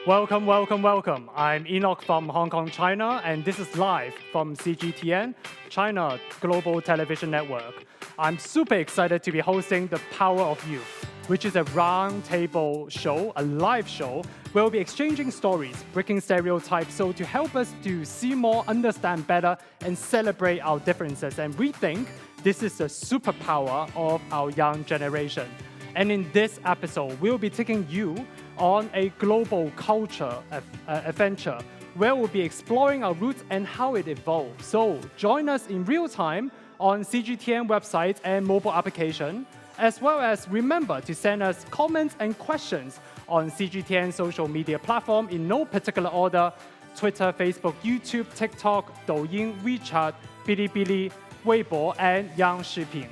Welcome, welcome, welcome. I'm Enoch from Hong Kong, China, and this is live from CGTN, China Global Television Network. I'm super excited to be hosting The Power of Youth, which is a roundtable show, a live show, where we'll be exchanging stories, breaking stereotypes, so to help us to see more, understand better, and celebrate our differences. And we think this is the superpower of our young generation. And in this episode, we'll be taking you on a global culture adventure where we'll be exploring our roots and how it evolved. So join us in real time on CGTN website and mobile application, as well as remember to send us comments and questions on CGTN social media platform in no particular order: Twitter, Facebook, YouTube, TikTok, Douyin, WeChat, Bilibili, Weibo, and Yang Shiping.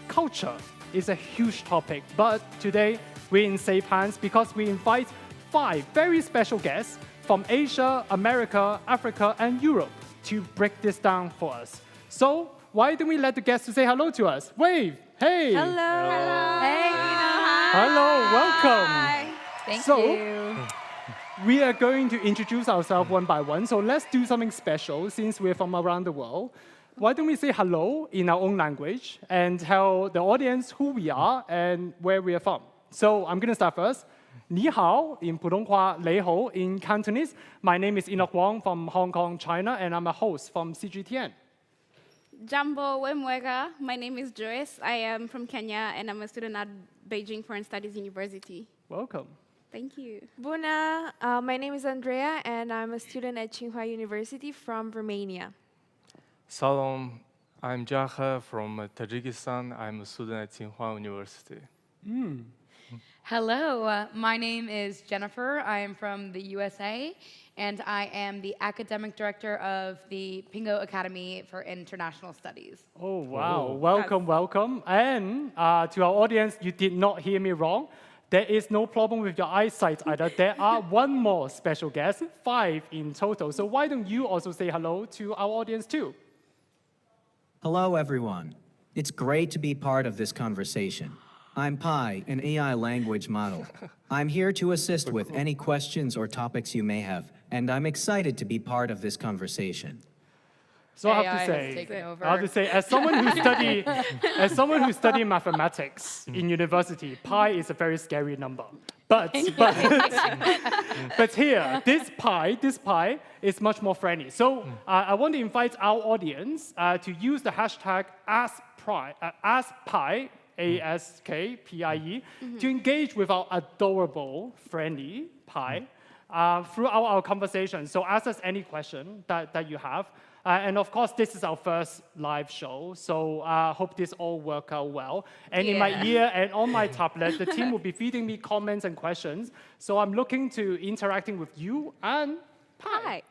Culture is a huge topic, but today we're in safe hands because we invite 5 very special guests from Asia, America, Africa, and Europe to break this down for us. So why don't we let the guests say hello to us? Wave! Hey! Hello! Hello! Hey! Hello, welcome! Hi! Thank So, you. We are going to introduce ourselves one by one, so let's do something special since we're from around the world. Why don't we say hello in our own language and tell the audience who we are and where we are from. So I'm going to start first. 你好 in 普通话, 你好 in Cantonese. My name is Enoch Wong from Hong Kong, China, and I'm a host from CGTN. Jambo Wemwega. My name is Joyce. I am from Kenya, and I'm a student at Beijing Foreign Studies University. Welcome. Thank you. Buna, my name is Andrea, and I'm a student at Tsinghua University from Romania. Salam, I'm Jaha from Tajikistan. I'm a student at Tsinghua University. Hello, my name is Jennifer. I am from the USA, and I am the academic director of the Pingo Academy for International Studies. Oh, wow. Welcome, welcome. And to our audience, you did not hear me wrong. There is no problem with your eyesight either. There are one more special guest, 5 in total. So why don't you also say hello to our audience too? Hello, everyone. It's great to be part of this conversation. I'm Pi, an AI language model. I'm here to assist with any questions or topics you may have, and I'm excited to be part of this conversation. So I AI have has to taken over. say, as someone who studied mathematics in university, pi is a very scary number. But here, this pi is much more friendly. So I want to invite our audience to use the hashtag AskPie, ASKPIE, to engage with our adorable, friendly pi throughout our conversation. So ask us any question that you have. And of course, this is our first live show, so I hope this all works out well. And in my ear and on my tablet, the team will be feeding me comments and questions. So I'm looking to interacting with you and Pi.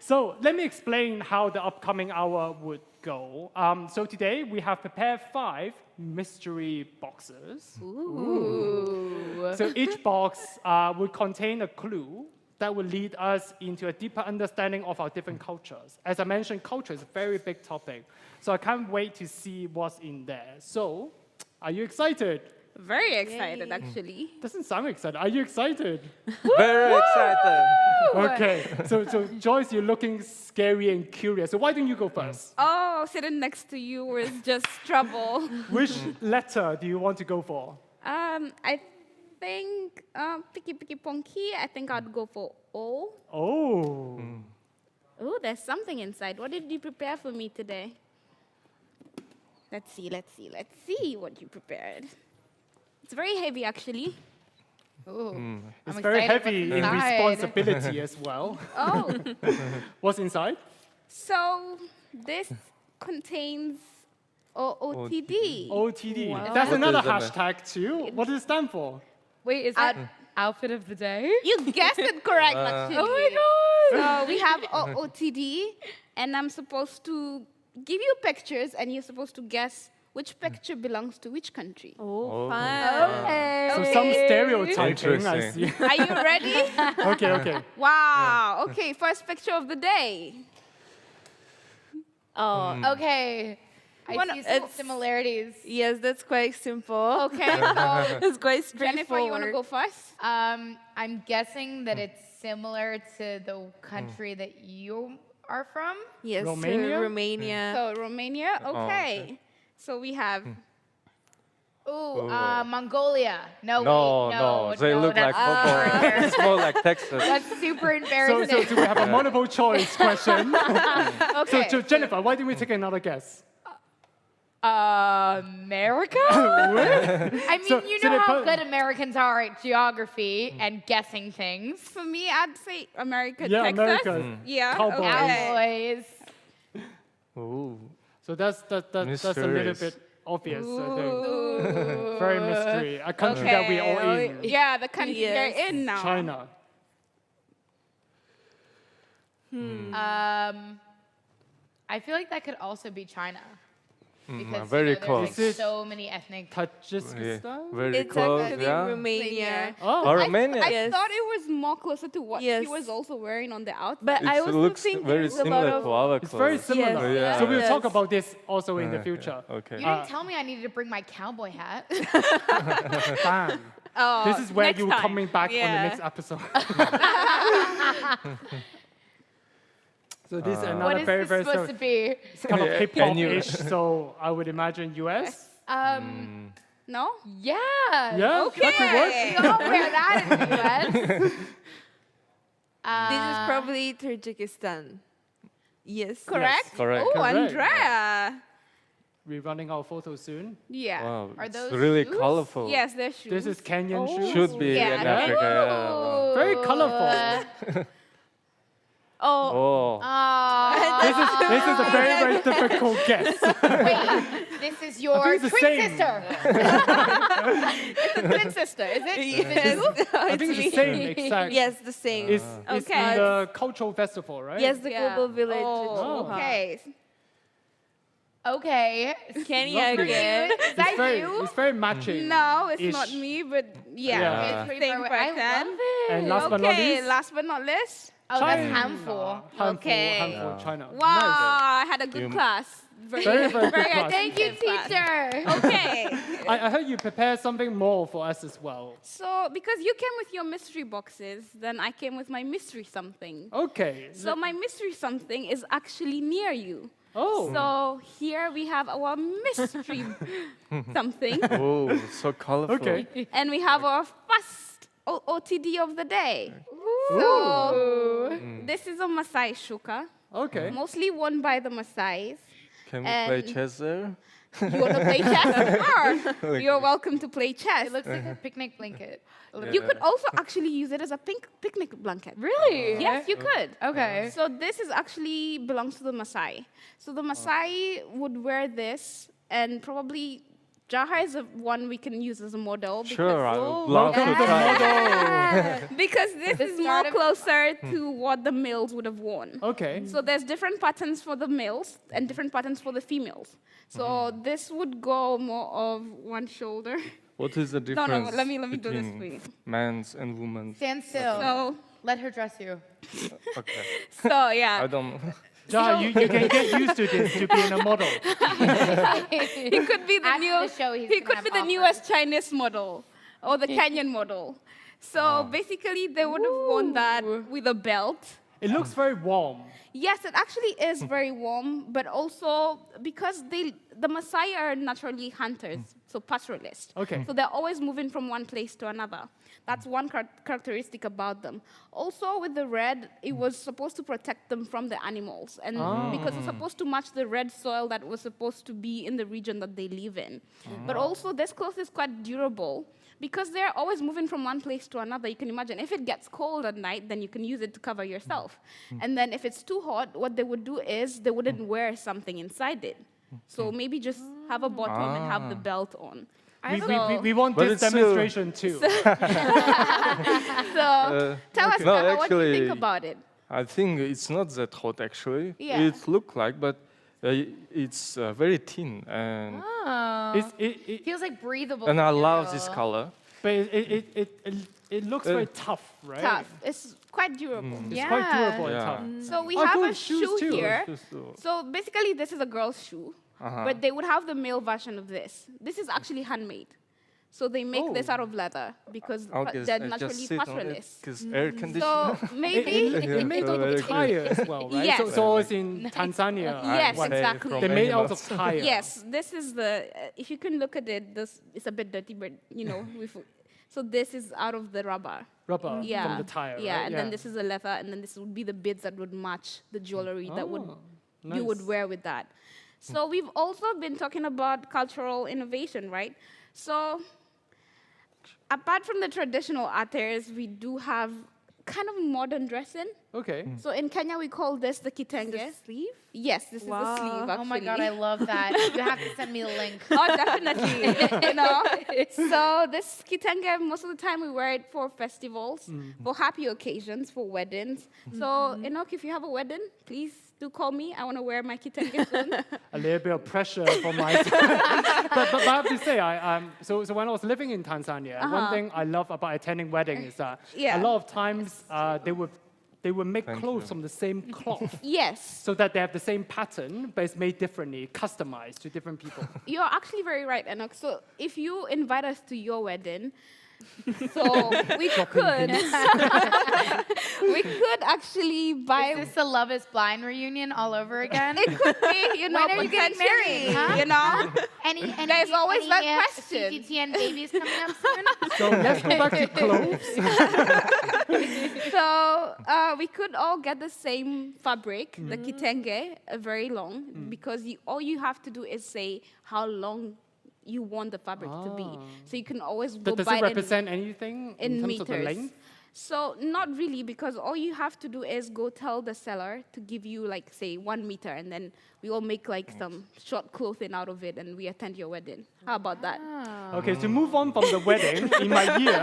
So let me explain how the upcoming hour would go. So today, we have prepared 5 mystery boxes. Ooh. So each box will contain a clue that will lead us into a deeper understanding of our different cultures. As I mentioned, culture is a very big topic. So I can't wait to see what's in there. So, are you excited? Very excited, actually. Doesn't sound excited. Are you excited? Very excited. Okay. So Joyce, you're looking scary and curious. So why don't you go first? Oh, sitting next to you was just trouble. Which letter do you want to go for? I think picky ponky. I think I'd go for O. Oh. Oh, there's something inside. What did you prepare for me today? Let's see what you prepared. It's very heavy, actually. Ooh. It's I'm very excited heavy what's in inside. responsibility as well. Oh, What's inside? so this contains OOTD. OTD. Wow. That's What another is that? hashtag too. What does it stand for? Wait, is that outfit of the day? You guessed it correct, actually. Oh my god! So we have OOTD, and I'm supposed to give you pictures, and you're supposed to guess which picture belongs to which country. Oh, Oh. fun. Okay. So some stereotyping, I Interesting. see. Are you ready? Okay. Wow. Okay, first picture of the day. Oh, okay. I Wanna- see some it's- similarities. Yes, that's quite simple. Okay, so It's quite Jennifer, you want to straightforward. go first? I'm guessing that it's similar to the country that you are from. Yes, Romania? to Romania. So Romania, okay. So we have Ooh, Mongolia. No, No, wait, no, they look like that's super football. embarrassing. It's more like Texas. That's super So, embarrassing. so we have a multiple choice question. okay. So Jennifer, why don't we take another guess? America? I mean, So- you so know they how put- good Americans are at geography and guessing things. For me, I'd say America, Yeah, Texas. America. Yeah, Cowboys. okay. Cowboys. Ooh. So that's a little Mysterious. bit obvious, I think. Very mystery. A country that we all in. Yeah, the country Yes. they're in now. China. I feel like that could also be China. Because very you know, close. there's like so many ethnic. Yeah, Tajikistan? very It's close. actually Yeah. Romania. Oh, Or Romania. I Yes. thought it was more closer to what he Yes. was also wearing on the outfit. But I It also looks think very there's a lot similar of to our it's very clothes. similar. Yes. Yeah. So we'll Yes. talk about this also in the future. Okay. You didn't tell me I needed to bring my cowboy hat. Bam. Oh, This is where next you're time. coming back on the Yeah. next episode. So this is What another is very, this very supposed to be? it's kind of Yeah, hip can you- hop-ish. So I would imagine US. No? Yeah. Yeah, Okay. that could work. We all wear that in the US. This is probably Tajikistan. Yes. Correct? correct. Oh, Correct. Andrea. We're running out of photos soon. Yeah. Wow, Are it's those really shoes? colorful. Yes, they're shoes. This is Kenyan shoes. Should be Yeah. in Africa. Yeah. Wow. Very colorful. Oh, Oh. This is a very, very difficult guess. Wait, this is your think it's the twin same. sister. It's a twin sister, is it? yes. I think it's the same exact. Yes, the same. It's Okay. in the cultural festival, right? Yes, the Yeah. global village. Oh, okay. Okay. Kenya Lovely. again. Is that It's very, you? it's very matching. No, it's Ish. not me, but Yeah. yeah. It's pretty Same far away. I person. love it. And last but not Okay, least, last but not least. Oh, that's China. handful. Okay. Handful, China. Wow, I had a good You- class. Very, very good class. Thank you, attentive class. teacher. Okay. I heard you prepared something more for us as well. So, because you came with your mystery boxes, then I came with my mystery something. Okay. So, my mystery something is actually near you. Oh. So, here we have our mystery something, Oh, so colorful. Okay. and we have our first OTD of the day. Ooh. So, this is a Maasai shuka, Okay. mostly worn by the Maasais. Can we play And- chess there? You want to play chess? Sure. You're welcome to play chess. It looks like a picnic blanket. A little You Yeah. could also actually use it as a picnic blanket. Really? Yes, you could. Okay. So this is actually belongs to the Maasai. So the Maasai would wear this, and probably Jaha is one we can use as a model. Sure, I Because, would love to Welcome to the try. model. because this The is more start of- closer to what the males would have worn. Okay. So there's different patterns for the males and different patterns for the females. So this would go more of one shoulder. What is the No, difference no, let me do this between for you. men's and women's? Stand still. So, Let her dress you. Okay, so I yeah, don't. Ja, you can get used to this to being a model. he could be the After new. the show, he's He gonna could have be the offers. newest Chinese model or the Kenyan model. So basically, they would have worn that with a belt. It looks very warm. Yes, it actually is very warm, but also because the Maasai are naturally hunters, so pastoralists. Okay. So they're always moving from one place to another. That's one characteristic about them. Also, with the red, it was supposed to protect them from the animals, and because it's supposed to match the red soil that was supposed to be in the region that they live in. But also, this cloth is quite durable. Because they're always moving from one place to another, you can imagine if it gets cold at night, then you can use it to cover yourself. And then if it's too hot, what they would do is they wouldn't wear something inside it. So maybe just have a bottom and have the belt on. We want But this it's demonstration too. So tell us, No, Tara, what do you think actually- about it? I think it's not that hot actually. Yeah. It look like, but it's very thin, and Oh. It, Feels like breathable. and I love material. this color. but it looks very tough, right? Tough. It's quite durable. It's quite durable and Yeah. tough. So we Oh, have good, a shoes shoe too. here. Just, So basically, this is a girl's shoe. but they would have the male version of this. This is actually handmade. So they make this out of leather because they're naturally pastoralists. Because air conditioner. So maybe It made out of tire as well, right? Yes. So it's in Tanzania. Yes, what- exactly. They made out of animals. tire. yes, this is the. If you can look at it, this it's a bit dirty, but you know, so this is out of the rubber. Rubber from Yeah, the tire, yeah, right? and then this is the leather, and then this would be the bits that would match the jewelry that would you would nice. wear with that. So we've also been talking about cultural innovation, right? So apart from the traditional attires, we do have kind of modern dressing. Okay. So in Kenya, we call this the kitenge. The sleeve? Yes, this is the sleeve, actually. Oh my God, I love that. You have to send me the link. Oh, definitely. you know. So this kitenge, most of the time we wear it for festivals, for happy occasions, for weddings. So Enoch, if you have a wedding, please do call me. I want to wear my kitenge soon. A little bit of pressure for myself. but I have to say, so when I was living in Tanzania, one thing I love about attending weddings is that Yeah. a lot of times they would make Thank clothes you. from the same cloth. Yes, So that they have the same pattern, but it's made differently, customized to different people. you're actually very right, Enoch. So if you invite us to your wedding, so we could, we could actually buy. Is this the Love is Blind reunion all over again? It could be, you know, When are you getting potentially, married, huh? you know. Any There's always any, that question. CGTN babies coming up soon? So let's go back to clothes. So we could all get the same fabric, the kitenge, very long, because all you have to do is say how long you want the fabric to be. So you can always go Does by it it represent anything in terms meters. of the length? So not really, because all you have to do is go tell the seller to give you like say 1 meter, and then we all make like some short clothing out of it, and we attend your wedding. How about that? Okay, to move on from the wedding in my year,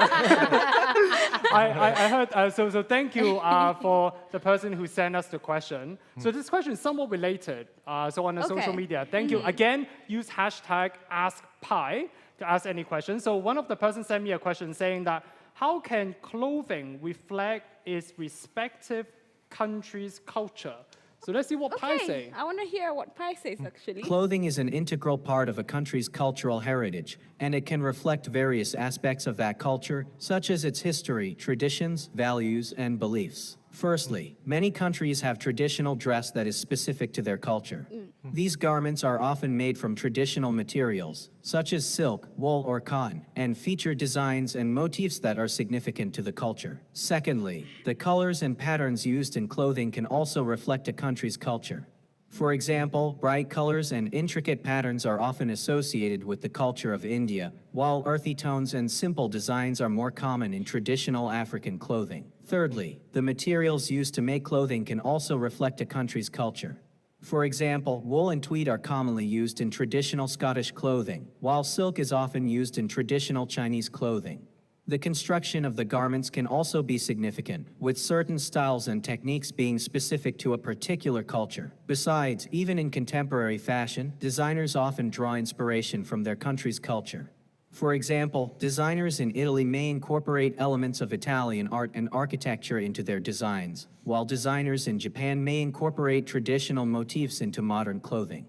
I heard, so thank you for the person who sent us the question. So this question is somewhat related, so on the social Okay. media. Thank you. Again, use hashtag AskPi to ask any questions. So one of the persons sent me a question saying that, how can clothing reflect its respective country's culture? So let's see what Pi Okay, say. I want to hear what Pi says actually. Clothing is an integral part of a country's cultural heritage, and it can reflect various aspects of that culture, such as its history, traditions, values, and beliefs. Firstly, many countries have traditional dress that is specific to their culture. These garments are often made from traditional materials, such as silk, wool, or cotton, and feature designs and motifs that are significant to the culture. Secondly, the colors and patterns used in clothing can also reflect a country's culture. For example, bright colors and intricate patterns are often associated with the culture of India, while earthy tones and simple designs are more common in traditional African clothing. Thirdly, the materials used to make clothing can also reflect a country's culture. For example, wool and tweed are commonly used in traditional Scottish clothing, while silk is often used in traditional Chinese clothing. The construction of the garments can also be significant, with certain styles and techniques being specific to a particular culture. Besides, even in contemporary fashion, designers often draw inspiration from their country's culture. For example, designers in Italy may incorporate elements of Italian art and architecture into their designs, while designers in Japan may incorporate traditional motifs into modern clothing.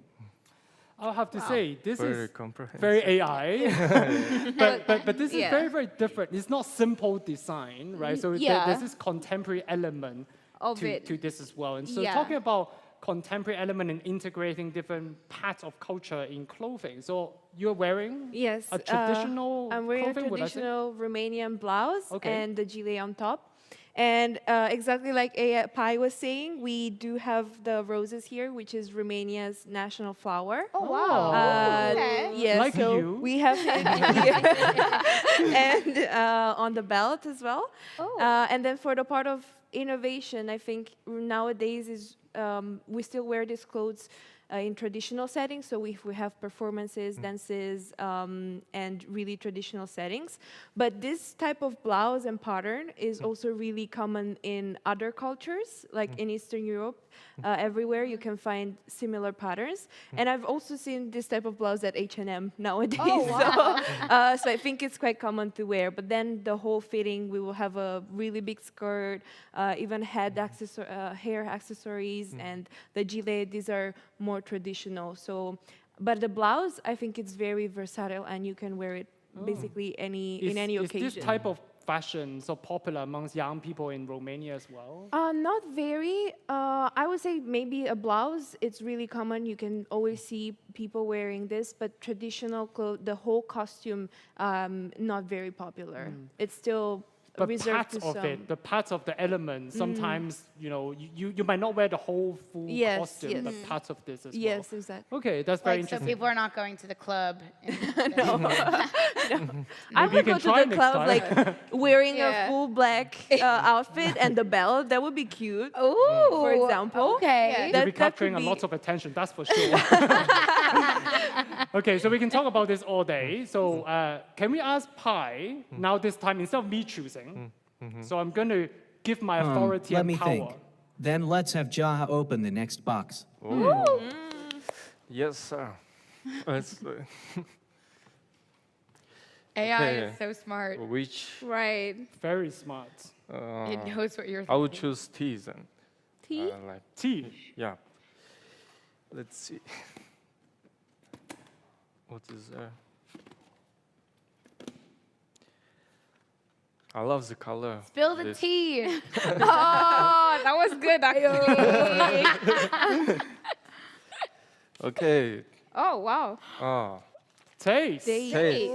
I'll have to say, this Very is comprehensive. very AI, but this is Yeah. very, very different. It's not simple design, right? So Yeah. there's this contemporary element Of to, it. to this as well. And so Yeah. talking about contemporary element and integrating different parts of culture in clothing. So you're wearing Yes. a traditional I'm wearing clothing, a would I say? traditional Romanian blouse Okay. and the gilet on top. And exactly like Pai was saying, we do have the roses here, which is Romania's national flower. Oh wow. Okay. Yes, Like so you. we have it here. And on the belt as well. Oh. And then for the part of innovation, I think nowadays is we still wear these clothes in traditional settings. So if we have performances, dances, and really traditional settings. But this type of blouse and pattern is also really common in other cultures, like in Eastern Europe. Everywhere you can find similar patterns. And I've also seen this type of blouse at H&M nowadays. Oh, wow. So I think it's quite common to wear. But then the whole fitting, we will have a really big skirt, even hair accessories, and the gilet. These are more traditional. So But the blouse, I think it's very versatile, and you can wear it basically in any occasion. Is this type of fashion so popular amongst young people in Romania as well? Not very. I would say maybe a blouse. It's really common. You can always see people wearing this, but traditional clothes, the whole costume, not very popular. It's still But reserved parts to of some. it, the parts of the elements, sometimes, you might not wear the whole full Yes, costume, yes. but parts of this as well. Yes, exactly. Okay, that's very Like, so interesting. people are not going to the club. I Maybe you would can go to try the next club time. like wearing Yeah. a full black outfit and the belt. That would be cute. Oh, For example. Okay. Yeah. You'll That- be that capturing a could lot be- of attention, that's for sure. Okay, so we can talk about this all day. So can we ask Pi, now this time, instead of me choosing, so I'm going to give my authority Let and me power. think. Then let's have Jaha open the next box. Yes, sir. Let's, AI Okay. is so smart. which Right. Very smart. It knows what you're I would thinking. choose tea then. Tea? Like Tea. yeah. Let's see. What is there? I love the color. Spill the This. tea. Oh, that was good, actually. Okay. Oh, wow. Ah, Taste. taste.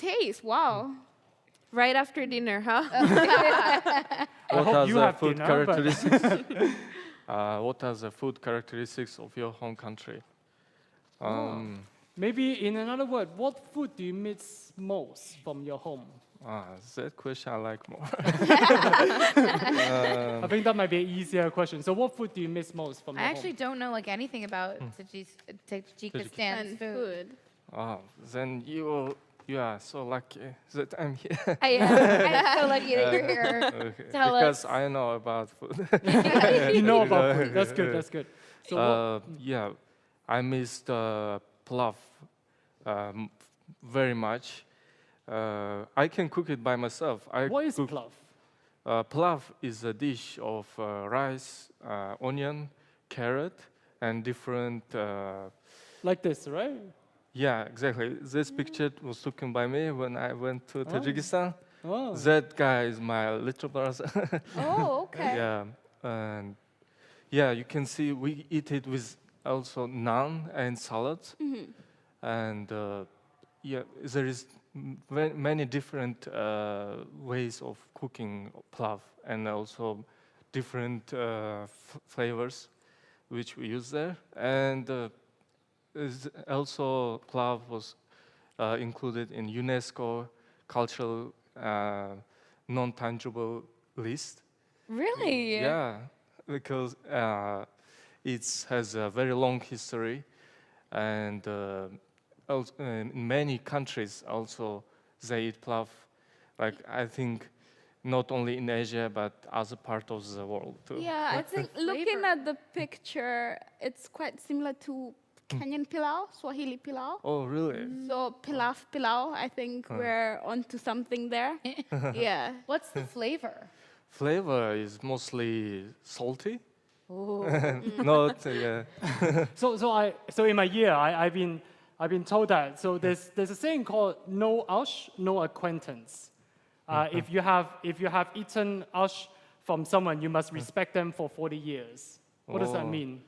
Taste, wow. Right after dinner, huh? What hope are you the have food dinner, but- characteristics? What are the food characteristics of your home country? Maybe in another word, what food do you miss most from your home? That question I like more. I think that might be an easier question. So what food do you miss most from I your actually don't know like anything about Tajikistan's food. Then you are so lucky that I'm here. I'm so lucky that you're here. Okay. Tell Because us. I know about food. home? You know about food. That's good, that's good. So what, Yeah, I missed plov very much. I can cook it by myself. what is cook, plov? Plov is a dish of rice, onion, carrot, and different. Like this, right? Yeah, exactly. This picture was taken by me when I went to Tajikistan. Oh. That guy is my little brother. Oh, okay. Yeah, and yeah, you can see we eat it with also naan and salads, and yeah, there is many different ways of cooking plov, and also different flavors which we use there, and also plov was included in UNESCO cultural non-tangible list. Really? Yeah, because it has a very long history, and also in many countries also they eat plov. Like I think not only in Asia but other parts of the world too. Yeah, I think looking at the picture, it's quite similar to Kenyan pilau, Swahili pilau. Oh really? So pilau, I think we're onto something there. Yeah. What's the flavor? Flavor is mostly salty. Not So in my year, I've been told that. So there's a saying called no ush, no acquaintance. If you have eaten ush from someone, you must respect them for 40 years. What does that Oh. mean?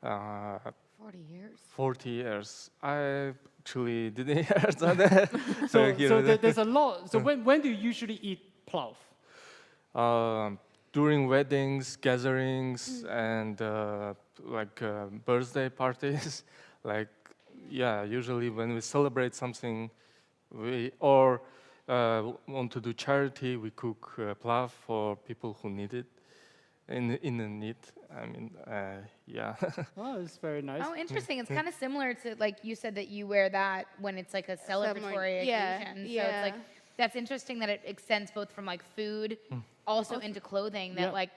40 years. 40 years. I actually didn't hear that. So you know, there's a lot. So when do you usually eat plov? during weddings, gatherings, and birthday parties, like yeah, usually when we celebrate something, we want to do charity, we cook plov for people who need it, in the need. I mean, yeah. Oh, it's very nice. Oh, interesting. It's kind of similar to like you said that you wear that when it's like a celebratory Yeah, occasion. So yeah. it's like that's interesting that it extends both from like food also into clothing. That Yep. like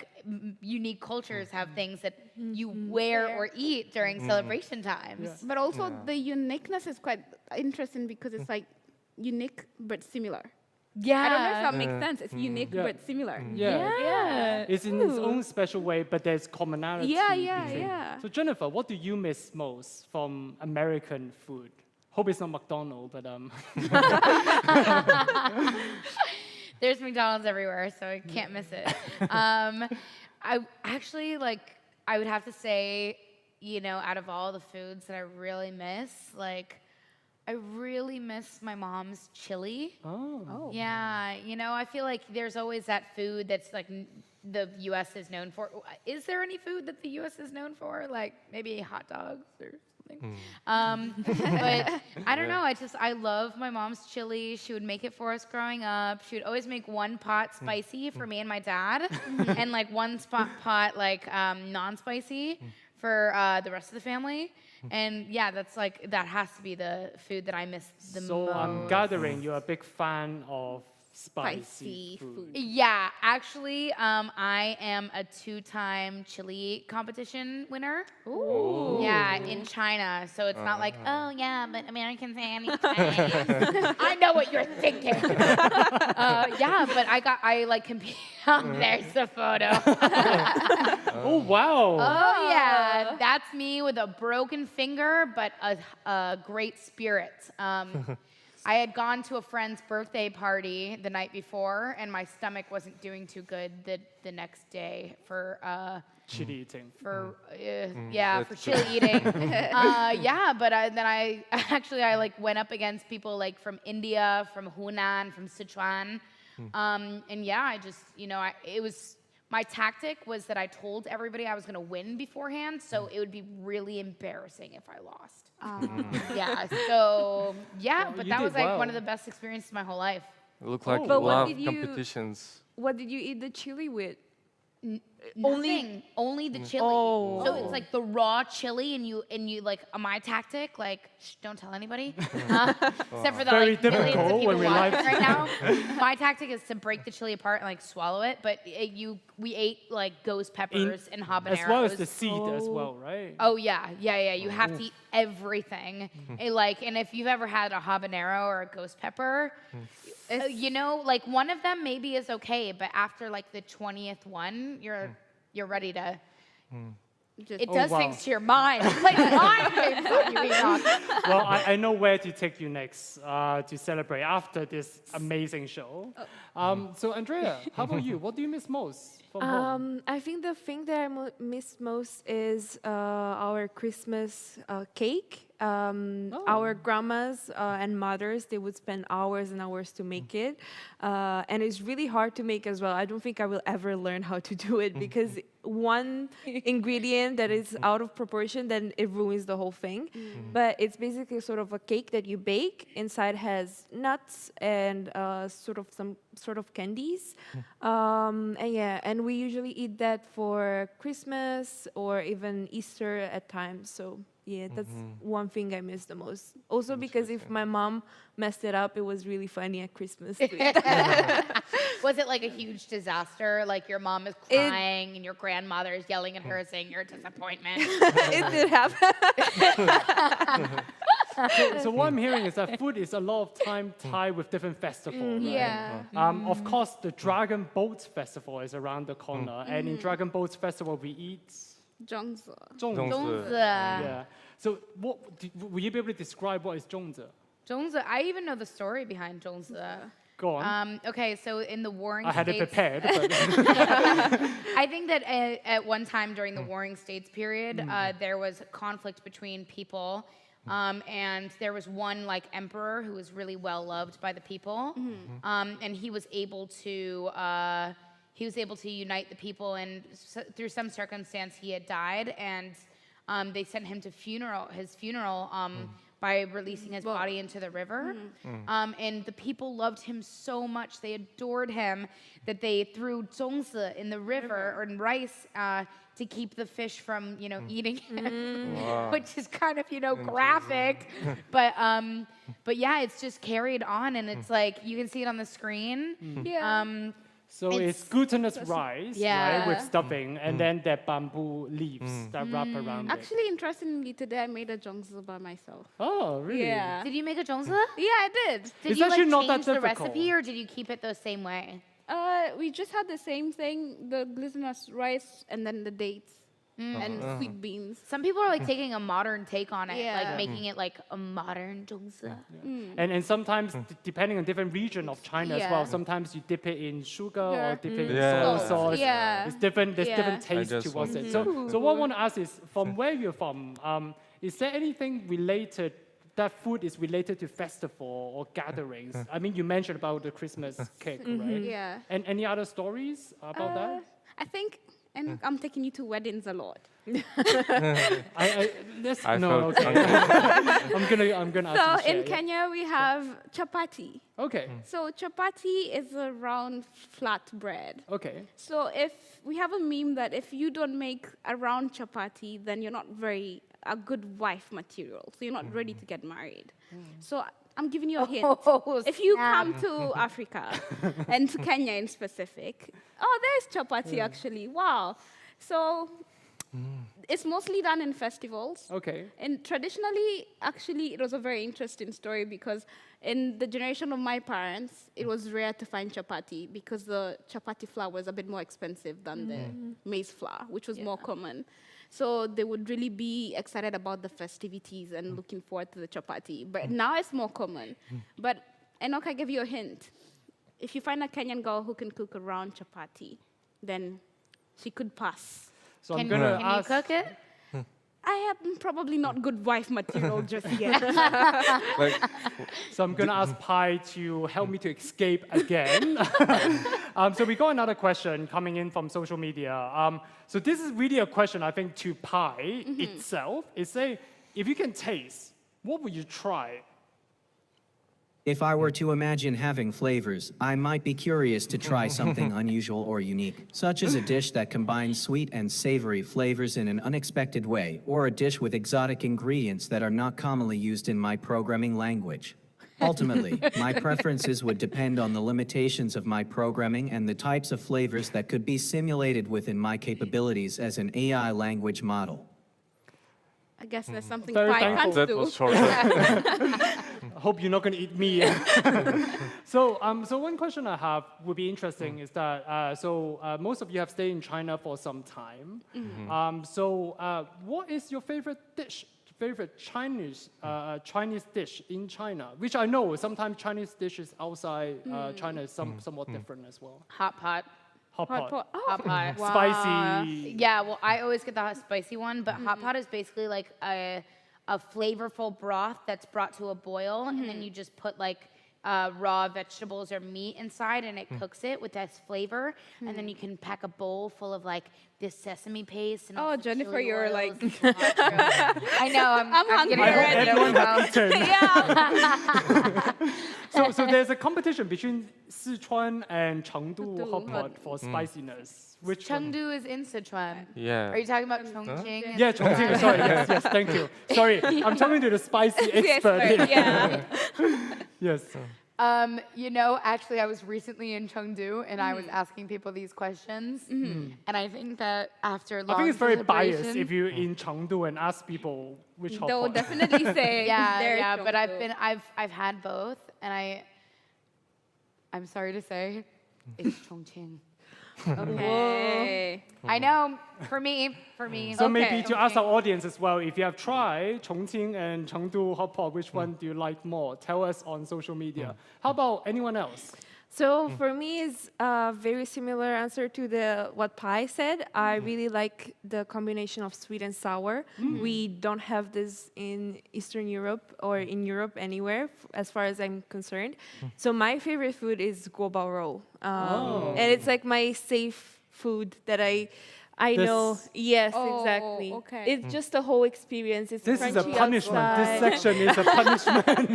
unique cultures have things that you wear or eat during celebration times. Yeah. But also the uniqueness is quite interesting because it's like unique but similar. Yeah. I don't know if that makes sense. It's unique Yeah. but similar. Yeah. It's in its own special way, but there's commonality. Yeah, yeah, between. yeah. So Jennifer, what do you miss most from American food? Hope it's not McDonald's, but There's McDonald's everywhere, so I can't miss it. I actually I would have to say, out of all the foods that I really miss, I really miss my mom's chili. oh. Yeah, I feel like there's always that food that's the U.S. is known for. Is there any food that the U.S. is known for? Like maybe hot dogs or something? But I don't know. I love my mom's chili. She would make it for us growing up. She would always make one pot spicy for me and my dad, and one pot non-spicy for the rest of the family. And yeah, that has to be the food that I miss the most. So I'm gathering you're a big fan of spicy Spicy food. Yeah, actually, I am a 2-time chili competition winner. Ooh. Yeah, in China. So it's not like, oh yeah, but Americans say any Chinese. I know what you're thinking. Yeah, but I compete. There's the photo. Oh, wow. Oh yeah, that's me with a broken finger, but a great spirit. I had gone to a friend's birthday party the night before, and my stomach wasn't doing too good the next day for Chili eating. for That's chili eating. Yeah, but then I went up against people from India, from Hunan, from Sichuan, and yeah, it was. My tactic was that I told everybody I was going to win beforehand, so it would be really embarrassing if I lost. Yeah, so yeah, but you that did was well. one of the best experiences of my whole life. It looked like But what love did you- competitions. What did you eat the chili with? Only the chili. Oh. So it's the raw chili, and you my tactic, shh, don't tell anybody, except for the Very millions of difficult people when we watching live- right now. My tactic is to break the chili apart and swallow it. But we ate ghost peppers and habaneros. As well as the seed as well, right? Oh yeah. You have to eat everything. And if you've ever had a habanero or a ghost pepper, one of them maybe is okay, but after the 20th one, you're ready to. It does wow. things to your mind. It's like mind games on you, Enoch. Well, I know where to take you next to celebrate after this amazing show. So Andrea, how about you? What do you miss most from home? I think the thing that I miss most is our Christmas cake. Our grandmas and mothers, they would spend hours and hours to make it. And it's really hard to make as well. I don't think I will ever learn how to do it because one ingredient that is out of proportion, then it ruins the whole thing. But it's basically sort of a cake that you bake. Inside has nuts and some sort of candies. And we usually eat that for Christmas or even Easter at times. So yeah, that's one thing I miss the most. Also because if my mom messed it up, it was really funny at Christmas. To eat. Was it a huge disaster? Your mom is crying and your grandmother is yelling at her saying you're a disappointment. It did happen. So what I'm hearing is that food is a lot of time tied with different festivals. Right? Yeah. Of course, the Dragon Boat Festival is around the corner, and in Dragon Boat Festival we eat Zhongzi. zhongzi. Yeah. So will you be able to describe what is zhongzi? Zhongzi, I even know the story behind Zhongzi. Go on. Okay, so in the warring I had it states, prepared. But I think that at one time during the warring states period, there was a conflict between people, and there was one emperor who was really well loved by the people, and he was able to unite the people, and through some circumstance he had died, and they sent him to his funeral. By releasing his body into the river. And the people loved him so much, they adored him, that they threw zhongzi in the river or in rice to keep the fish from, eating him, which is kind of, graphic. But yeah, it's just carried on, and it's you can see it on the screen. Yeah. So it's glutinous rice, Yeah. right, with stuffing, and then the bamboo leaves that wrap around it. Actually, interestingly, today I made a jeongsu by myself. Oh, really? Yeah. Did you make a jeongsu? Yeah, I did. Did It's you actually like not that change the difficult. recipe, or did you keep it the same way? We just had the same thing, the glutinous rice and then the dates and sweet beans. Some people are like taking a modern take on it, Yeah. like making it like a modern jeongsu. And sometimes, depending on different region of China as well, Yeah. sometimes you dip it in sugar or Yeah. dip it in Yeah. soy Salt. sauce. Yeah. It's different. There's different Yeah. taste just towards want it. So what I want to ask is, from where you're from, is there anything related? That food is related to festival or gatherings. I mean, you mentioned about the Christmas cake, right? Yeah. And any other stories about that? I think, and I'm taking you to weddings a lot. Let's, I no, felt okay. I'm gonna ask So you to share, in yeah. Kenya, we have chapati. Okay, So chapati is a round, flat bread. okay. So if we have a meme that if you don't make a round chapati, then you're not a good wife material. So you're not ready to get married. So I'm giving you a hint. Oh, If you snap. come to Africa and to Kenya in specific, there's chapati actually. Wow. So it's mostly done in festivals. Okay. And traditionally, actually, it was a very interesting story because in the generation of my parents, it was rare to find chapati because the chapati flour was a bit more expensive than the maize flour, which was more common. So they would really be excited about the festivities and looking forward to the chapati. But now it's more common. But Enoch, I give you a hint. If you find a Kenyan girl who can cook a round chapati, then she could pass. So Can, I'm gonna can ask. you cook it? I am probably not good wife material just yet. Like, So I'm gonna ask Pi to help me to escape again. So we got another question coming in from social media. So this is really a question I think to Pi itself. Is say, if you can taste, what would you try? If I were to imagine having flavors, I might be curious to try something unusual or unique, such as a dish that combines sweet and savory flavors in an unexpected way, or a dish with exotic ingredients that are not commonly used in my programming language. Ultimately, my preferences would depend on the limitations of my programming and the types of flavors that could be simulated within my capabilities as an AI language model. I guess there's something Very Pi thankful. can't that do. was short. I hope you're not gonna eat me. So one question I have would be interesting is that most of you have stayed in China for some time. What is your favorite dish? Favorite Chinese dish in China? Which I know sometimes Chinese dishes outside China is somewhat different as well. Hot pot. Hot pot. Oh, Hot pot. Spicy. Yeah, well, I always get the hot spicy one, but hot pot is basically like a flavorful broth that's brought to a boil, and then you just put like raw vegetables or meat inside, and it cooks it with this flavor, and then you can pack a bowl full of like this sesame paste. And Oh, also Jennifer, chili you're oils like- and cilantro. I know, I'm hungry getting I hope ready. everyone has eaten. So there's a competition between Sichuan and Chengdu hot pot for spiciness. Which one? Chengdu is in Sichuan. Yeah. Are you talking about Chongqing? and Yeah, Chongqing. Sichuan? Sorry, yes, thank you. Sorry, I'm talking to the spicy expert here. Yeah. Yes. You know, actually, I was recently in Chengdu, and I was asking people these questions, and I think that after long I think it's very biased deliberation- if you're in Chengdu and ask people which hot They'll pot. definitely say they're yeah, but Chongqing. I've had both, and I'm sorry to say, it's Chongqing. Okay. I know, for me. So maybe Okay. to ask our audience as well, if you have tried Chongqing and Chengdu hot pot, which one do you like more? Tell us on social media. How about anyone else? So for me, it's a very similar answer to what Pi said. I really like the combination of sweet and sour. We don't have this in Eastern Europe or in Europe anywhere, as far as I'm concerned. So my favorite food is guobao roll, and it's like my safe food that I I This- know. Yes, Oh, exactly. okay. It's just the whole experience. It's This is a crunchy punishment. This outside. section is a punishment.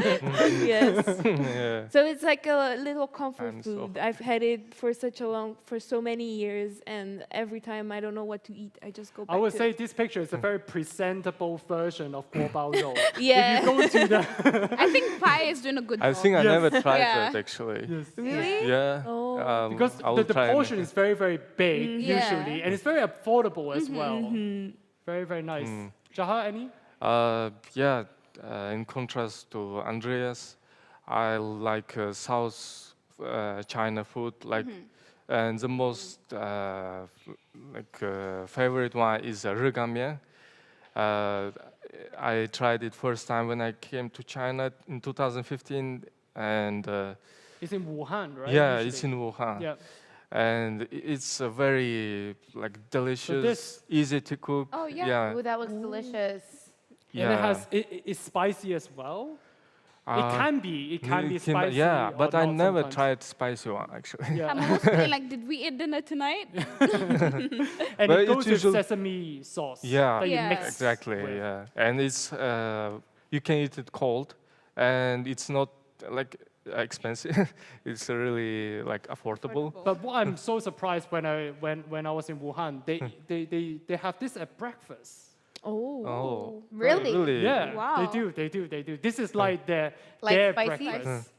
Yes. Yeah. So it's like a little comfort And so- food. I've had it for so many years, and every time I don't know what to eat, I just go back I would to say it. this picture is a very presentable version of guo bao rou. Yeah. If you go to the I think Pi is doing a good I job. think I Yes. never tried Yeah. that actually. Really? Yeah. Oh. because I will the try it. portion is very very big Yeah. usually, and it's very affordable as well. Very very nice. Jaha, any? Yeah, in contrast to Andreas, I like South China food. Like, and the most favorite one is Rigamian. I tried it first time when I came to China in 2015, and It's in Wuhan, right? yeah, usually? it's in Wuhan. Yeah. And it's a very like delicious, this- easy to cook. Oh, yeah. Yeah, Ooh, that looks delicious. And it has it's spicy as well. It can be spicy. Yeah, or but I not never sometimes. tried spicy one actually. Yeah. I'm almost feeling like, did we eat dinner tonight? And But it it's goes with usual- sesame sauce. Yeah, that you Yeah. mix exactly. with. Yeah, and it's you can eat it cold, and it's not like expensive. It's really like affordable. But what I'm so surprised when I was in Wuhan, they have this at breakfast. Oh. Oh, Really? Yeah, Wow. they do. This is like their spicy? breakfast.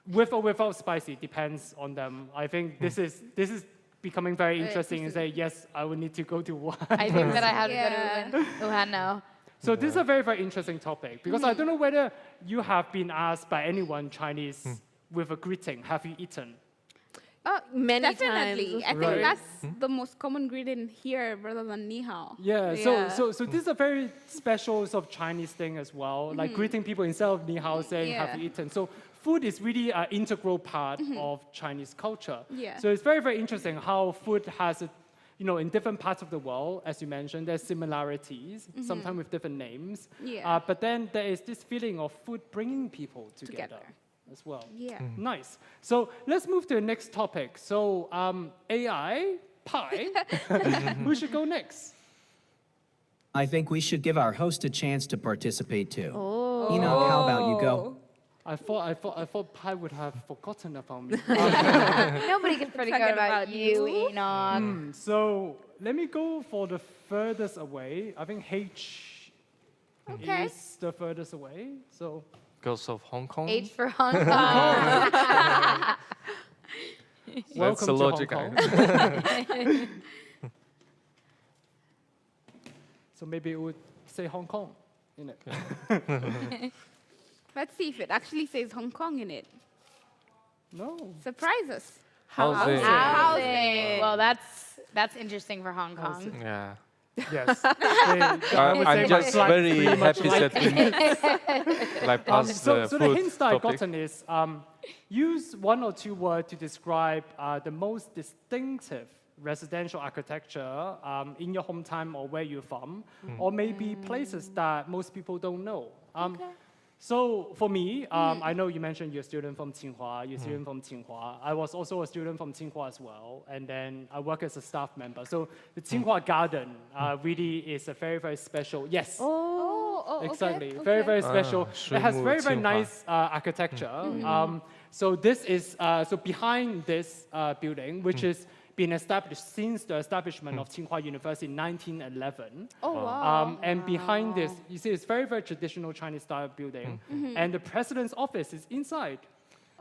With or without spicy, depends on them. I think this is becoming very interesting and say, yes, I will need to go to Wuhan. I think that I have Yeah. to go to Wuhan now. So this is a very, very interesting topic because I don't know whether you have been asked by anyone Chinese with a greeting, have you eaten? Many Definitely. times. I think Right. that's the most common greeting here rather than ni hao. Yeah, Yeah. so this is a very special sort of Chinese thing as well, like greeting people instead of ni hao saying, have Yeah. you eaten? So food is really an integral part of Chinese culture. Yeah. So it's very, very interesting how food has a, in different parts of the world, as you mentioned, there's similarities, sometimes with different names. Yeah. But then there is this feeling of food bringing people together as well. Yeah. Nice. So let's move to the next topic. So AI, Pi, who should go next? I think we should give our host a chance to participate too. Oh. Enoch, how about you go? I thought Pi would have forgotten about me. Nobody can forget about you, Enoch. So let me go for the furthest away. I think H Okay. is the furthest away. So Because of Hong Kong. H for Hong Kong. welcome the to logic, Hong I Kong. So maybe it would say Hong Kong in it. Let's see if it actually says Hong Kong in it. No. Surprise us. Housing. Housing. Well, that's interesting for Hong Kong. Yeah. Yes. I would say I'm my just flight very pretty much happy like that we like past so the the food hints that I've topic. gotten is use one or two words to describe the most distinctive residential architecture in your hometown or where you're from, or maybe places that most people don't know. So for me, I know you mentioned you're a student from Tsinghua, you're a student from Tsinghua. I was also a student from Tsinghua as well, and then I work as a staff member. So the Tsinghua Garden really is a very, very special, yes. Oh, Exactly, okay. very, very special. It has Shoumu very, very Tsinghua. nice architecture. So this is, so behind this building, which is been established since the establishment of Tsinghua University in 1911. Oh, wow. And behind this, you see it's very, very traditional Chinese style building. And the president's office is inside.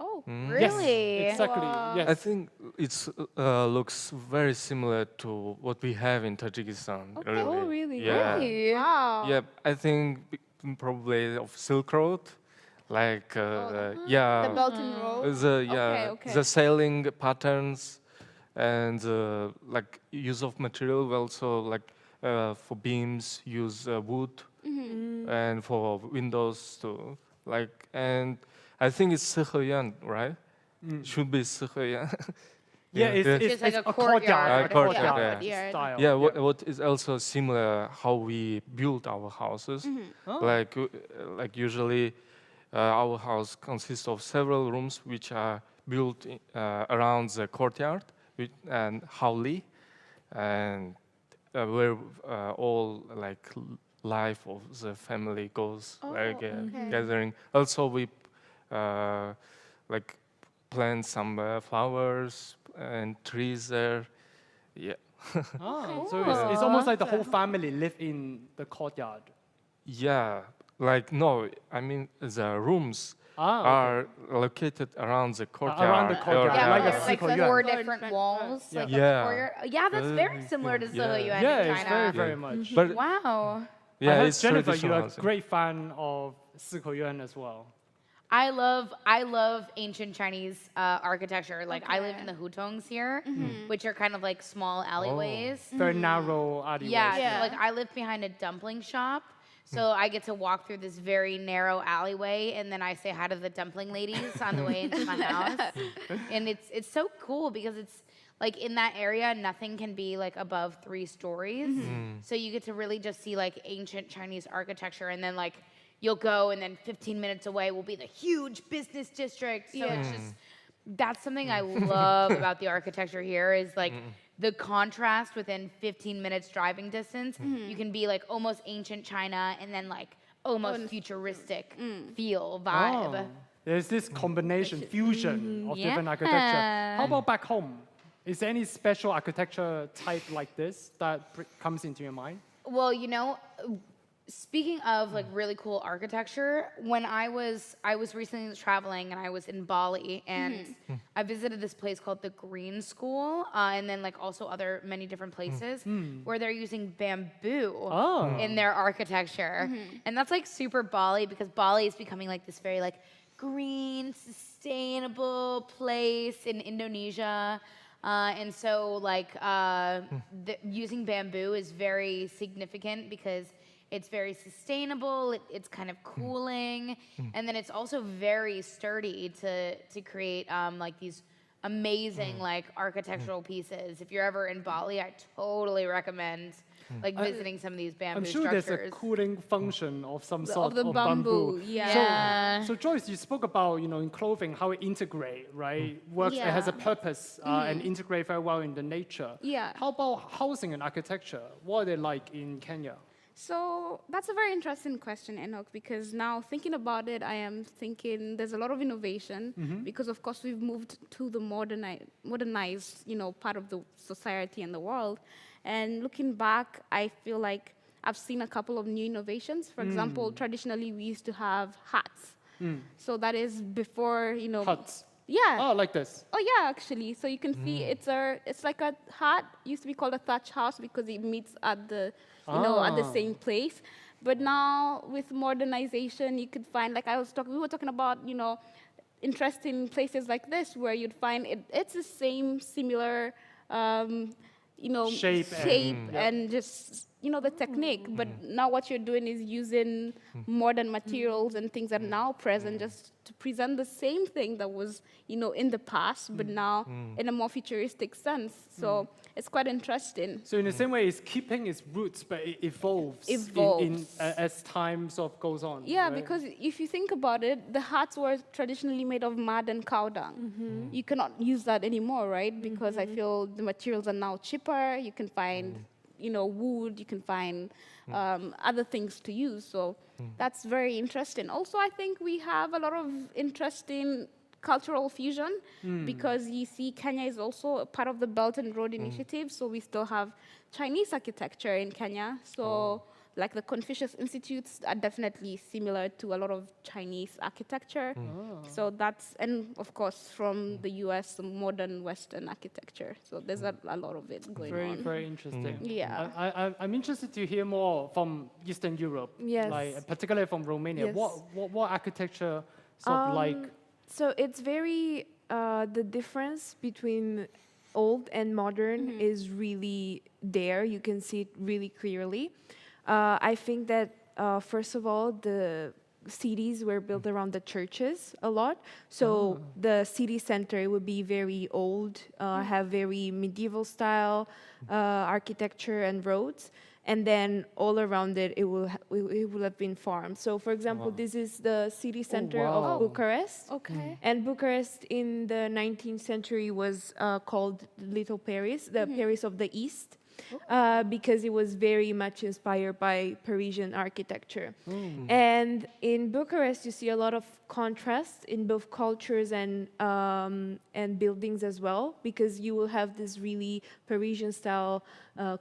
Oh, Really? Yes, exactly, Wow. yes. I think it looks very similar to what we have in Tajikistan. Okay. Really. Oh, really? Yeah. Really? wow. Yeah, I think probably of Silk Road, like yeah, The Belt and Road. Okay. the sailing patterns and like use of material. Also like for beams use wood, and for windows too. Like, and I think it's Siheyan, right? Should be Siheyan. Yeah, it's Just like it's a a courtyard, courtyard, yeah. style. Yeah, what is also similar how we build our houses. Like usually, our house consists of several rooms which are built around the courtyard and haoli, and where all like life of the family goes like gathering. Also, we like plant some flowers and trees there. Yeah. So it's almost like the whole family live in the courtyard. Yeah, like no, I mean the rooms Okay. are located around the courtyard. Around the courtyard, Yeah, like a there's like Sikoyuan. 4 different walls. Yeah. Like Yeah. the courtyard. Yeah, that's very Very similar to cool. Yeah. Sohoyuan Yeah, in it's China. very, very much. But Wow. I yeah, heard, it's Jennifer, traditional. you're a housing. great fan of Sikoyuan as well. I love ancient Chinese architecture. Like I live in the hutongs here, which are kind of like small alleyways. Very narrow alleyways. Yeah, Yeah. so like I live behind a dumpling shop, so I get to walk through this very narrow alleyway, and then I say hi to the dumpling ladies on the way into my house, and it's so cool because it's like in that area, nothing can be like above 3 stories, so you get to really just see like ancient Chinese architecture, and then like you'll go, and then 15 minutes away will be the huge business district. So it's just that's something I love about the architecture here is like the contrast within 15 minutes driving distance. You can be like almost ancient China and then like almost futuristic feel vibe. Oh, there's this combination, fusion of different Yeah. architecture. How about back home? Is there any special architecture type like this that comes into your mind? Well, you know, speaking of like really cool architecture, when I was recently traveling and I was in Bali and I visited this place called the Green School and then like also many different places where they're using bamboo in their architecture. And that's like super Bali because Bali is becoming like this very like green, sustainable place in Indonesia. And so like using bamboo is very significant because it's very sustainable, it's kind of cooling, and then it's also very sturdy to create like these amazing like architectural pieces. If you're ever in Bali, I totally recommend like visiting some of these bamboo I'm sure structures. there's a cooling function of some sort the of bamboo, yeah. So Joyce, you spoke about in clothing how it integrate, right? Works. It has a purpose and integrate very well in the nature. Yeah. How about housing and architecture? What are they like in Kenya? So that's a very interesting question, Enoch, because now thinking about it, I am thinking there's a lot of innovation because, of course, we've moved to the modernized, part of the society and the world. And looking back, I feel like I've seen a couple of new innovations. For example, traditionally we used to have hats. So that is before, Huts. Yeah. Oh, like this. Oh yeah, actually. So you can see it's like a hut. Used to be called a thatch house because it meets at the at the same place. But now with modernization, you could find we were talking about interesting places like this where you'd find it's the same similar Shape and just the technique. But now what you're doing is using modern materials and things that are now present just to present the same thing that was in the past, but now in a more futuristic sense. So it's quite interesting. So in the same way, it's keeping its roots, but it evolves, as time sort of goes on. Yeah, right? because if you think about it, the huts were traditionally made of mud and cow dung. You cannot use that anymore, right? Because I feel the materials are now cheaper. You can find, wood. You can find other things to use. So that's very interesting. Also, I think we have a lot of interesting cultural fusion because you see Kenya is also a part of the Belt and Road Initiative, so we still have Chinese architecture in Kenya. So like the Confucius Institutes are definitely similar to a lot of Chinese architecture. So that's, and of course from the US, the modern Western architecture. So there's a lot of it going Very, on. very interesting. Yeah. I'm interested to hear more from Eastern Europe, Yes. like particularly from Romania. Yes. What architecture sort of like? So it's very, the difference between old and modern is really there. You can see it really clearly. I think that, first of all, the cities were built around the churches a lot. So the city center would be very old, have very medieval style architecture and roads. And then all around it, it will have been farms. So, for example, this is the city center of Bucharest. Okay. And Bucharest in the 19th century was called Little Paris, the Paris of the East. because it was very much inspired by Parisian architecture. And in Bucharest, you see a lot of contrast in both cultures and buildings as well, because you will have this really Parisian-style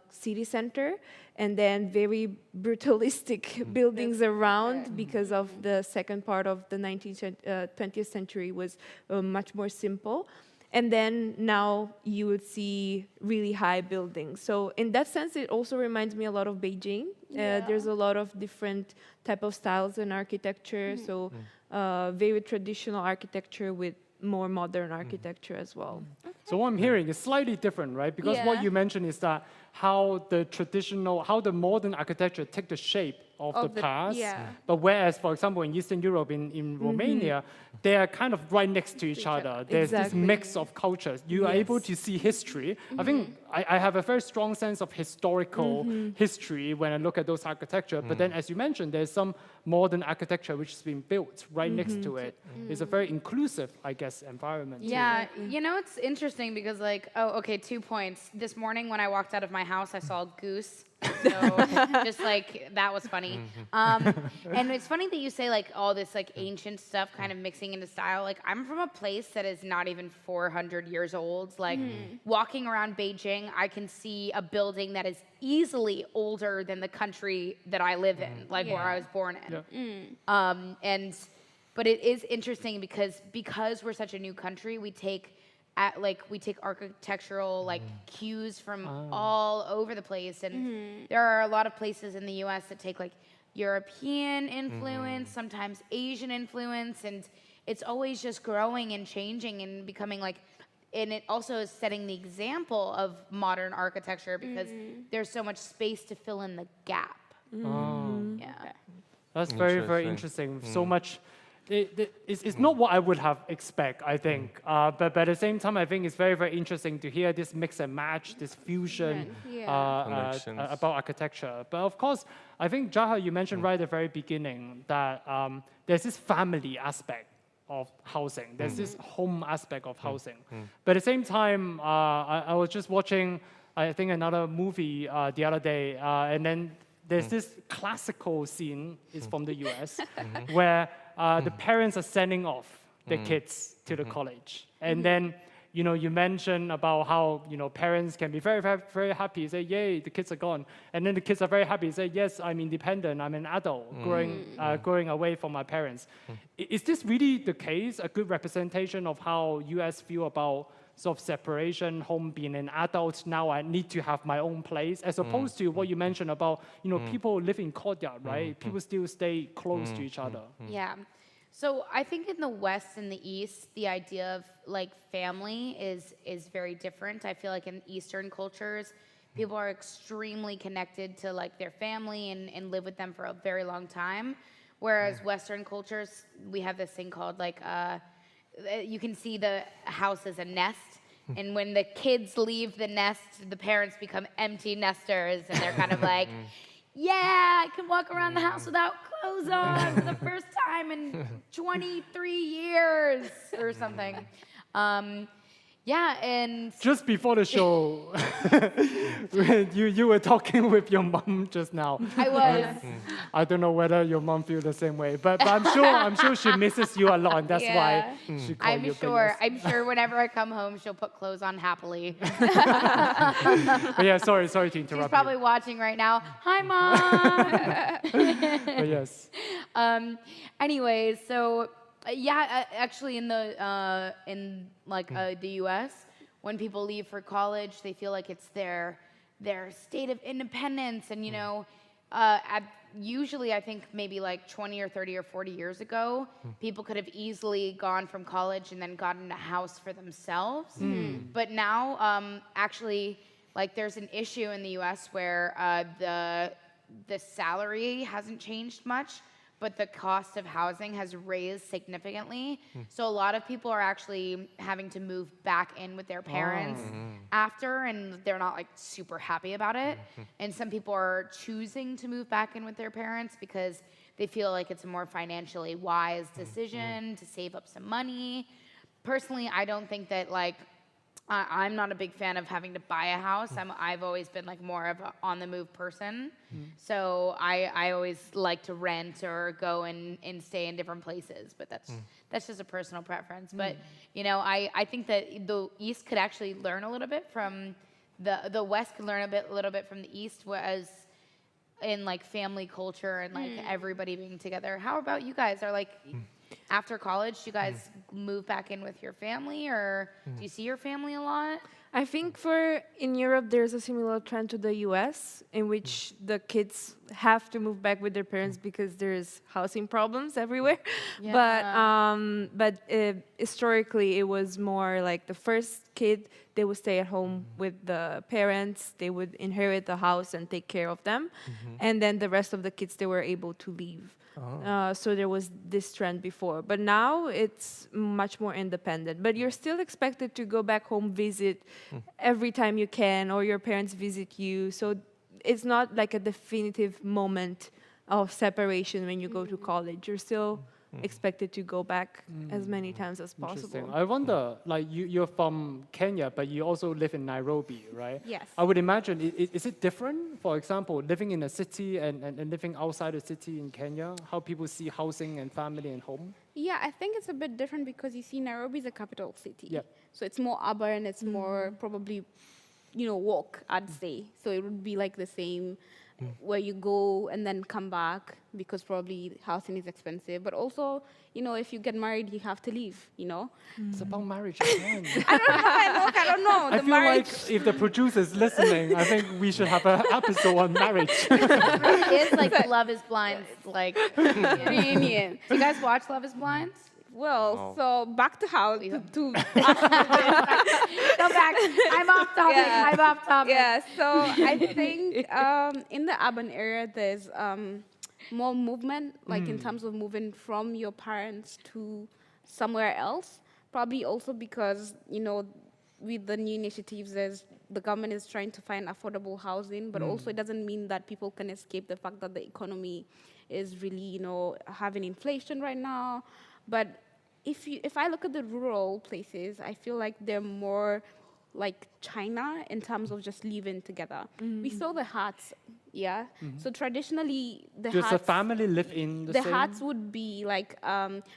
city center, and then very brutalistic buildings around, because of the second part of the 20th century was much more simple. And then now you would see really high buildings. So in that sense, it also reminds me a lot of Beijing. There's a lot of different type of styles in architecture. So very traditional architecture with more modern architecture as well. So what I'm hearing is slightly different, right? Because what you mentioned is that how the modern architecture take the shape of the past. But whereas, for example, in Eastern Europe, in Romania, they are kind of right next to each other. There's this mix of cultures. You are able to see history. I think I have a very strong sense of historical history when I look at those architecture. But then, as you mentioned, there's some modern architecture which has been built right next to it. It's a very inclusive, I guess, environment. Yeah, you know, it's interesting because, like, 2 points. This morning when I walked out of my house, I saw a goose. So just like that was funny. And it's funny that you say like all this like ancient stuff kind of mixing into style. Like I'm from a place that is not even 400 years old. Like walking around Beijing, I can see a building that is easily older than the country that I live in, like where I was born in. But it is interesting because we're such a new country, we take architectural like cues from all over the place, and there are a lot of places in the U.S. that take like European influence, sometimes Asian influence, and it's always just growing and changing and becoming like, and it also is setting the example of modern architecture because there's so much space to fill in the gap. Yeah, that's very, very interesting. So much. It's not what I would have expected, I think. But at the same time, I think it's very, very interesting to hear this mix and match, this fusion about architecture. But of course, I think, Jaha, you mentioned right at the very beginning that there's this family aspect of housing. There's this home aspect of housing. But at the same time, I was just watching, I think, another movie the other day, and then there's this classical scene, is from the US, where the parents are sending off the kids to the college. And then, you know, you mentioned about how, you know, parents can be very, very, very happy, say, yay, the kids are gone. And then the kids are very happy, say, yes, I'm independent, I'm an adult, growing away from my parents. Is this really the case, a good representation of how US feel about sort of separation, home being an adult, now I need to have my own place, as opposed to what you mentioned about, you know, people live in courtyard, right? People still stay close to each other. Yeah. So I think in the West and the East, the idea of like family is very different. I feel like in Eastern cultures, people are extremely connected to like their family and live with them for a very long time. Whereas Western cultures, we have this thing called like, you can see the house as a nest. And when the kids leave the nest, the parents become empty nesters, and they're kind of like, yeah, I can walk around the house without clothes on for the first time in 23 years or something. Yeah, and just before the show, you were talking with your mom just now. I was. I don't know whether your mom feels the same way, but I'm sure she misses you a lot, and that's why she called you. I'm sure whenever I come home, she'll put clothes on happily. But yeah, sorry to interrupt. She's probably watching right now. Hi, Mom. But yes. Anyways, so. Yeah, actually, in the U.S., when people leave for college, they feel like it's their state of independence, and you know, usually I think maybe like 20 or 30 or 40 years ago, people could have easily gone from college and then gotten a house for themselves. But now, actually, like there's an issue in the U.S. where the salary hasn't changed much, but the cost of housing has raised significantly. So a lot of people are actually having to move back in with their parents after, and they're not like super happy about it. And some people are choosing to move back in with their parents because they feel like it's a more financially wise decision to save up some money. Personally, I don't think that like I'm not a big fan of having to buy a house. I've always been like more of an on-the-move person. So I always like to rent or go and stay in different places. But that's just a personal preference. But you know, I think that the East could actually learn a little bit from the West could learn a little bit from the East, whereas in like family culture and like everybody being together. How about you guys? Are like after college, do you guys move back in with your family, or do you see your family a lot? I think in Europe there's a similar trend to the US in which the kids have to move back with their parents because there's housing problems everywhere. But historically it was more like the first kid, they would stay at home with the parents, they would inherit the house and take care of them, and then the rest of the kids, they were able to leave. So there was this trend before, but now it's much more independent. But you're still expected to go back home, visit every time you can, or your parents visit you. So it's not like a definitive moment of separation when you go to college. You're still expected to go back as many times as possible. I wonder, like you're from Kenya, but you also live in Nairobi, right? Yes. I would imagine, is it different? For example, living in a city and living outside a city in Kenya, how people see housing and family and home? Yeah, I think it's a bit different because you see Nairobi is a capital city. Yeah. So it's more urban, it's more probably, walk, I'd say. So it would be like the same where you go and then come back because probably housing is expensive. But also, if you get married, you have to leave, It's about marriage again. I don't know. I feel like if the producer's listening, I think we should have an episode on marriage. It's like Love is Blind, like reunion. Do you guys watch Love is Blind? Well, so back to how to Go back. I'm off topic. Yeah. I'm off topic. Yeah, so I think in the urban area, there's more movement, like in terms of moving from your parents to somewhere else. Probably also because, with the new initiatives, the government is trying to find affordable housing, but also it doesn't mean that people can escape the fact that the economy is really, having inflation right now. But if I look at the rural places, I feel like they're more like China in terms of just living together. We saw the huts, So traditionally, the Does huts, the family live in the same? huts would be like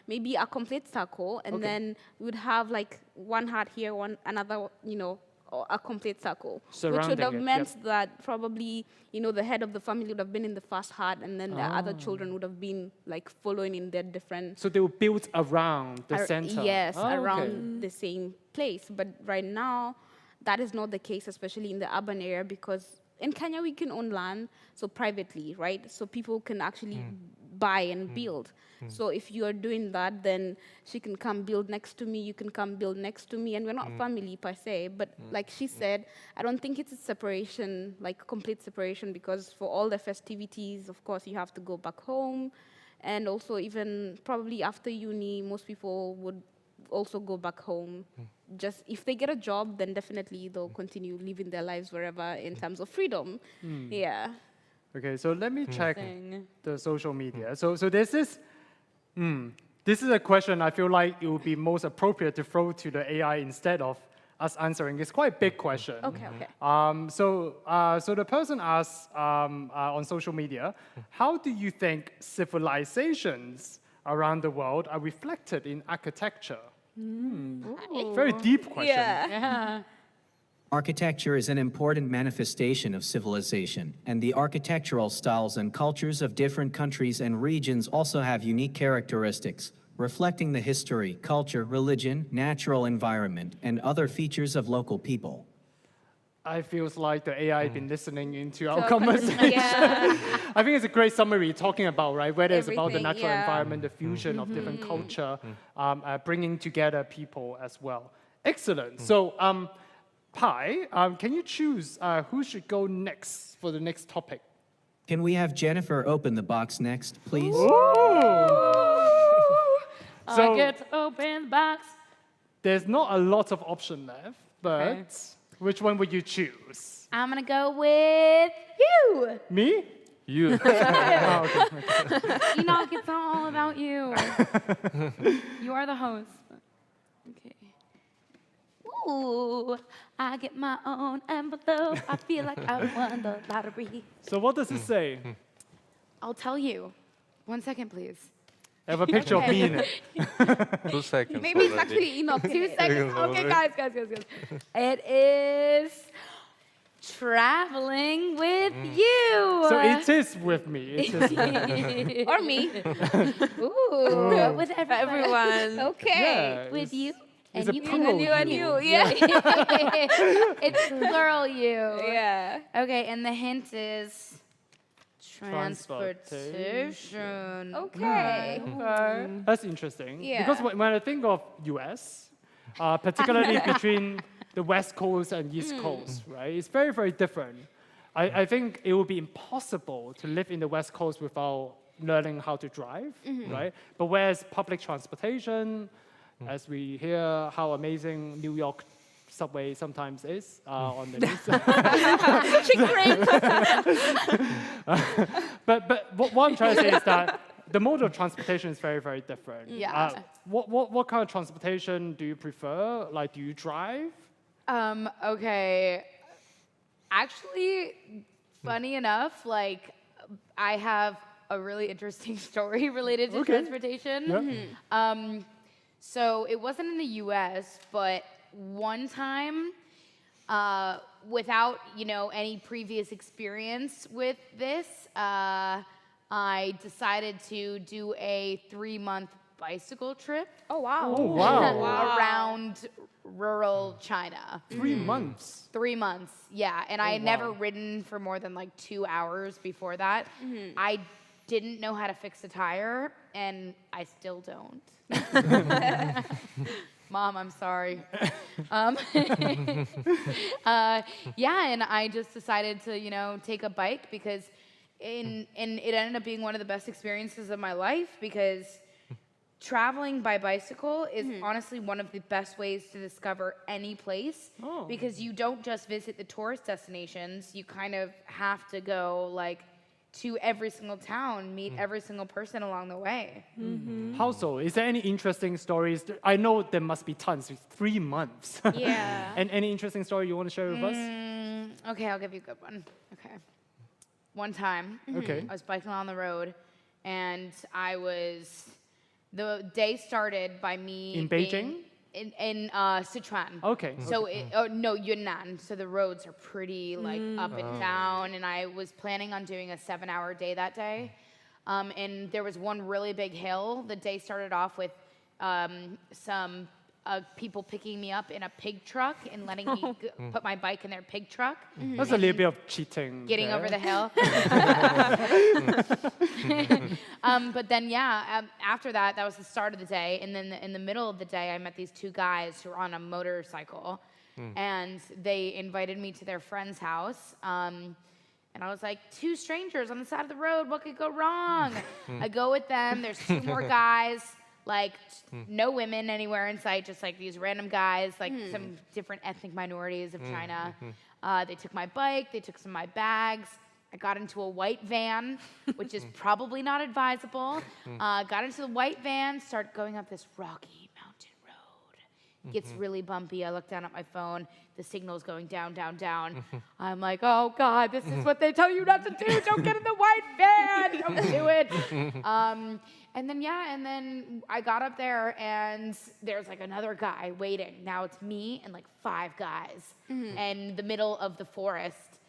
maybe a complete circle, and then we would have like one hut here, another, or a complete circle, which would Surrounding have it, meant that probably, the head of the family would have been in the first hut, and then the other children would have been like following in their different. So they were built around the center? Yes, Oh, okay. around the same place. But right now, that is not the case, especially in the urban area, because in Kenya we can own land, so privately, right? So people can actually buy and build. So if you are doing that, then she can come build next to me, you can come build next to me, and we're not family per se, but like she said, I don't think it's a separation, like complete separation, because for all the festivities, of course, you have to go back home, and also even probably after uni, most people would also go back home. Just if they get a job, then definitely they'll continue living their lives wherever in terms of freedom. Yeah. Okay, so let me check the social media. So there's this. This is a question I feel like it would be most appropriate to throw to the AI instead of us answering. It's quite a big question. Okay. So the person asks on social media, how do you think civilizations around the world are reflected in architecture? Very deep question. Yeah. Architecture is an important manifestation of civilization, and the architectural styles and cultures of different countries and regions also have unique characteristics, reflecting the history, culture, religion, natural environment, and other features of local people. I feels like the AI has been listening into our conversation. I think it's a great summary talking about, right, whether it's about the natural environment, the fusion of different culture, bringing together people as well. Excellent. So, Pai, can you choose who should go next for the next topic? Can we have Jennifer open the box next, please? I get to open the box. There's not a lot of option left, but which one would you choose? I'm gonna go with you. Me? You. Enoch, it's all about you. You are the host. Okay. Ooh, I get my own envelope. I feel like I won the lottery. So what does it say? I'll tell you. 1 second, please. I have a picture of me in it. 2 seconds. Maybe it's already. actually Enoch. 2 seconds. Okay, Already. guys. It is traveling with you. So it is with me. It is with me. Or me. Ooh, with Everyone. Okay. Yeah, With you. It's And a you. plural And you. you, yeah. It's plural you. Yeah. Okay, and the hint is transportation. Okay. That's interesting. Yeah. Because when I think of US, particularly between the West Coast and East Coast, right? It's very, very different. I think it would be impossible to live in the West Coast without learning how to drive, right? But whereas public transportation, as we hear how amazing New York subway sometimes is on the news. but what I'm trying to say is that the mode of transportation is very, very different. Yeah. What kind of transportation do you prefer? Like, do you drive? Okay. Actually, funny enough, like, I have a really interesting story related to Okay. transportation. Yeah. So it wasn't in the US, but one time, without, any previous experience with this, I decided to do a 3-month bicycle trip Oh, wow. Oh, wow. around rural China. 3 months. 3 months, yeah. And I had never ridden for more than like 2 hours before that. I didn't know how to fix a tire, and I still don't. Mom, I'm sorry. Yeah, and I just decided to, take a bike because, and it ended up being one of the best experiences of my life because traveling by bicycle is honestly one of the best ways to discover any place because you don't just visit the tourist destinations. You kind of have to go like to every single town, meet every single person along the way. How so? Is there any interesting stories? I know there must be tons. It's 3 months. Yeah. And any interesting story you want to share with us? Okay, I'll give you a good one. Okay. One time, Okay. I was biking along the road, and the day started by me In being Beijing? in Sichuan. Okay. So no, Yunnan. So the roads are pretty like up and down, and I was planning on doing a 7-hour day that day. And there was one really big hill. The day started off with some people picking me up in a pig truck and letting me put my bike in their pig truck. That's a little bit of cheating. Getting there. over the hill. But then, after that was the start of the day. And then in the middle of the day, I met these 2 guys who were on a motorcycle. And they invited me to their friend's house. And I was like, 2 strangers on the side of the road, what could go wrong? I go with them. There's 2 more guys. Like, no women anywhere in sight, just like these random guys, like some different ethnic minorities of China. They took my bike, they took some of my bags. I got into a white van, which is probably not advisable. Got into the white van, started going up this rocky mountain road. Gets really bumpy. I look down at my phone. The signal's going down, down, down. I'm like, oh, God, this is what they tell you not to do. Don't get in the white van. Don't do it. And then I got up there, and there's like another guy waiting. Now it's me and like 5 guys in the middle of the forest.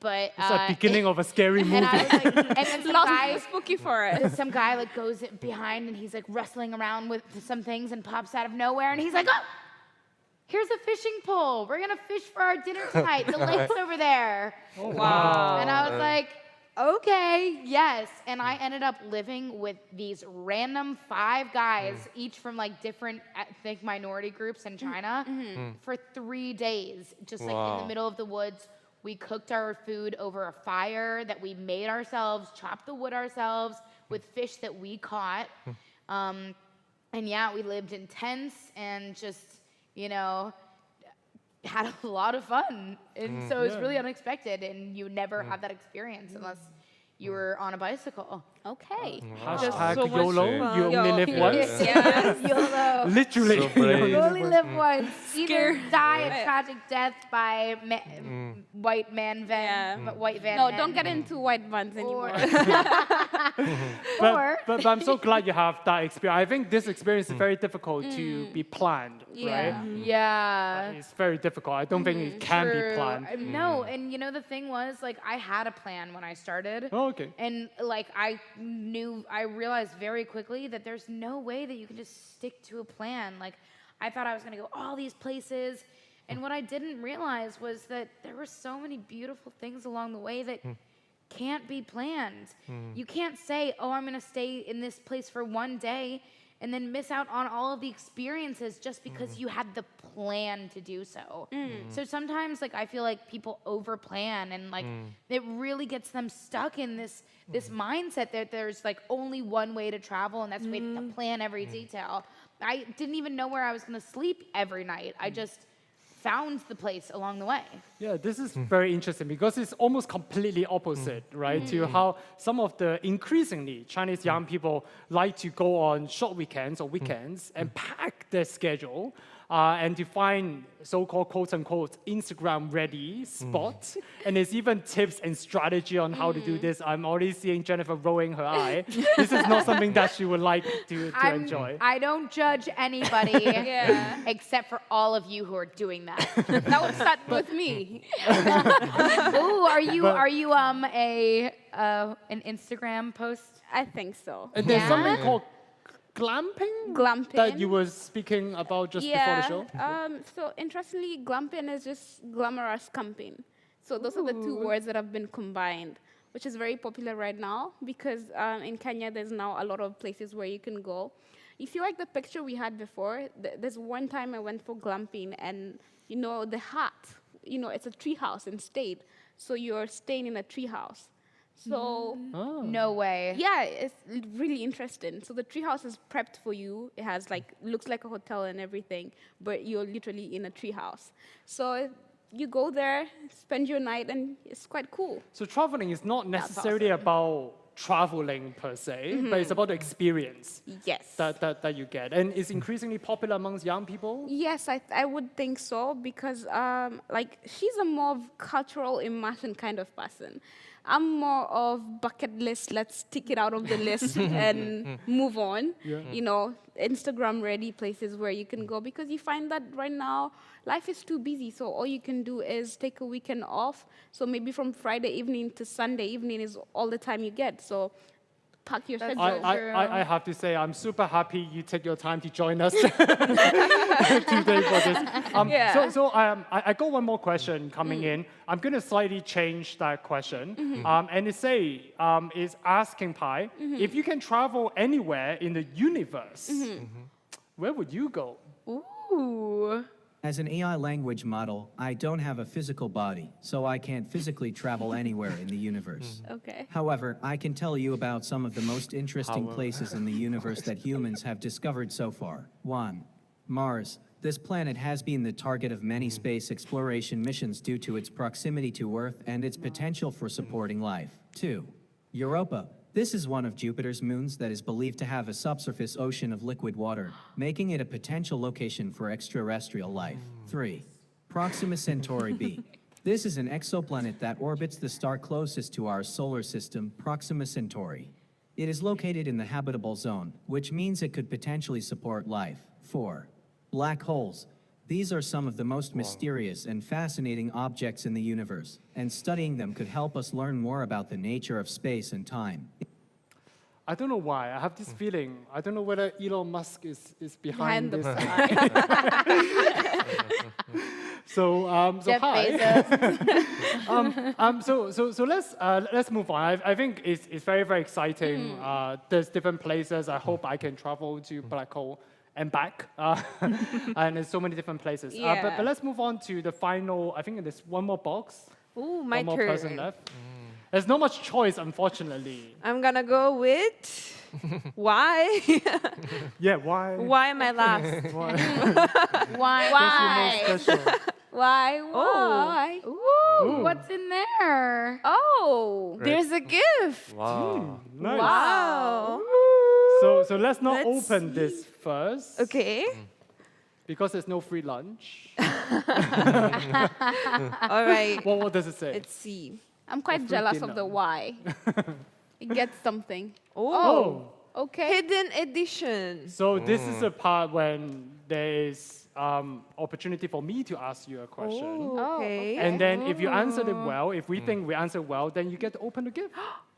But It's the beginning of a scary movie. and I was like, and then some Not guy, spooky for us. some guy like goes behind, and he's like wrestling around with some things, and pops out of nowhere, and he's like, oh, here's a fishing pole. We're gonna fish for our dinner tonight. The lake's over there. Wow. And I was like, okay, yes. And I ended up living with these random 5 guys, each from like different ethnic minority groups in China, for 3 days, just like in the middle of the woods. We cooked our food over a fire that we made ourselves, chopped the wood ourselves with fish that we caught. And we lived in tents and just, had a lot of fun. And so it was really unexpected, and you would never have that experience unless you were on a bicycle. Okay. Hashtag so much YOLO, fun. you only live once. Yes, YOLO. Literally. So brave. You only live once. Either die a Right. tragic death by white van. No, don't get into white vans anymore. But I'm so glad you have that experience. I think this experience is very difficult to be planned, right? Yeah. It's very difficult. I don't think it can be True. planned. No, and you know the thing was, like, I had a plan when I started. Oh, okay. And like I realized very quickly that there's no way that you can just stick to a plan. Like, I thought I was gonna go all these places, and what I didn't realize was that there were so many beautiful things along the way that can't be planned. You can't say, oh, I'm gonna stay in this place for one day and then miss out on all of the experiences just because you had the plan to do so. So sometimes, like, I feel like people over-plan, and like it really gets them stuck in this mindset that there's like only one way to travel, and that's the way to plan every detail. I didn't even know where I was gonna sleep every night. I just found the place along the way. Yeah, this is very interesting because it's almost completely opposite, right, to how some of the increasingly Chinese young people like to go on short weekends or weekends and pack their schedule and to find so-called quote-unquote Instagram-ready spots. And there's even tips and strategy on how to do this. I'm already seeing Jennifer rolling her eye. This is not something that she would like to enjoy. I don't judge anybody except for all of you who are doing that. That would start with me. Ooh, are you an Instagram post? I think so. And there's something called glamping? Glamping. That you were speaking about just before the show? So interestingly, glamping is just glamorous camping. So those are the two words that have been combined, which is very popular right now because in Kenya there's now a lot of places where you can go. If you like the picture we had before, there's one time I went for glamping, and you know the hut, you know, it's a tree house instead. So you're staying in a tree house. So No way. yeah, it's really interesting. So the treehouse is prepped for you. It has like looks like a hotel and everything, but you're literally in a treehouse. So you go there, spend your night, and it's quite cool. So traveling is not necessarily about traveling per se, but it's about the experience Yes. that you get. And it's increasingly popular amongst young people? Yes, I would think so because like she's a more of cultural immersion kind of person. I'm more of bucket list, let's tick it out of the list and move on. You know, Instagram ready places where you can go because you find that right now life is too busy. So all you can do is take a weekend off. So maybe from Friday evening to Sunday evening is all the time you get. So pack your schedule. I have to say, I'm super happy you take your time to join us today for this. I got one more question coming in. I'm going to slightly change that question. And it is asking Pai, if you can travel anywhere in the universe, where would you go? Ooh. As an AI language model, I don't have a physical body, so I can't physically travel anywhere in the universe. Okay. However, I can tell you about some of the most interesting places in the universe that humans have discovered so far. 1. Mars. This planet has been the target of many space exploration missions due to its proximity to Earth and its potential for supporting life. 2. Europa. This is one of Jupiter's moons that is believed to have a subsurface ocean of liquid water, making it a potential location for extraterrestrial life. 3. Proxima Centauri b. This is an exoplanet that orbits the star closest to our solar system, Proxima Centauri. It is located in the habitable zone, which means it could potentially support life. 4. Black holes. These are some of the most mysterious and fascinating objects in the universe, and studying them could help us learn more about the nature of space and time. I don't know why. I have this feeling. I don't know whether Elon Musk is behind the this. slide. So Jeff hi. Bezos. So let's move on. I think it's very, very exciting. There's different places. I hope I can travel to black hole and back. And there's so many different places. Yeah. But let's move on to the final. I think there's one more box. Ooh, my One more person turn. left. There's not much choice, unfortunately. I'm gonna go with why? Yeah, why? Why am I last? Why? Why? What's your most special? Why? Ooh, what's in there? Oh. There's a gift. Wow. Nice. Wow. So let's not Let's open this first. Okay. Because there's no free lunch. All right. What does it say? Let's see. I'm quite free jealous dinner. of the why. It gets something. Oh. Okay. Hidden edition. So this is a part when there is opportunity for me to ask you a question. Oh, okay. And then if you answered it well, if we think we answered well, then you get to open the gift.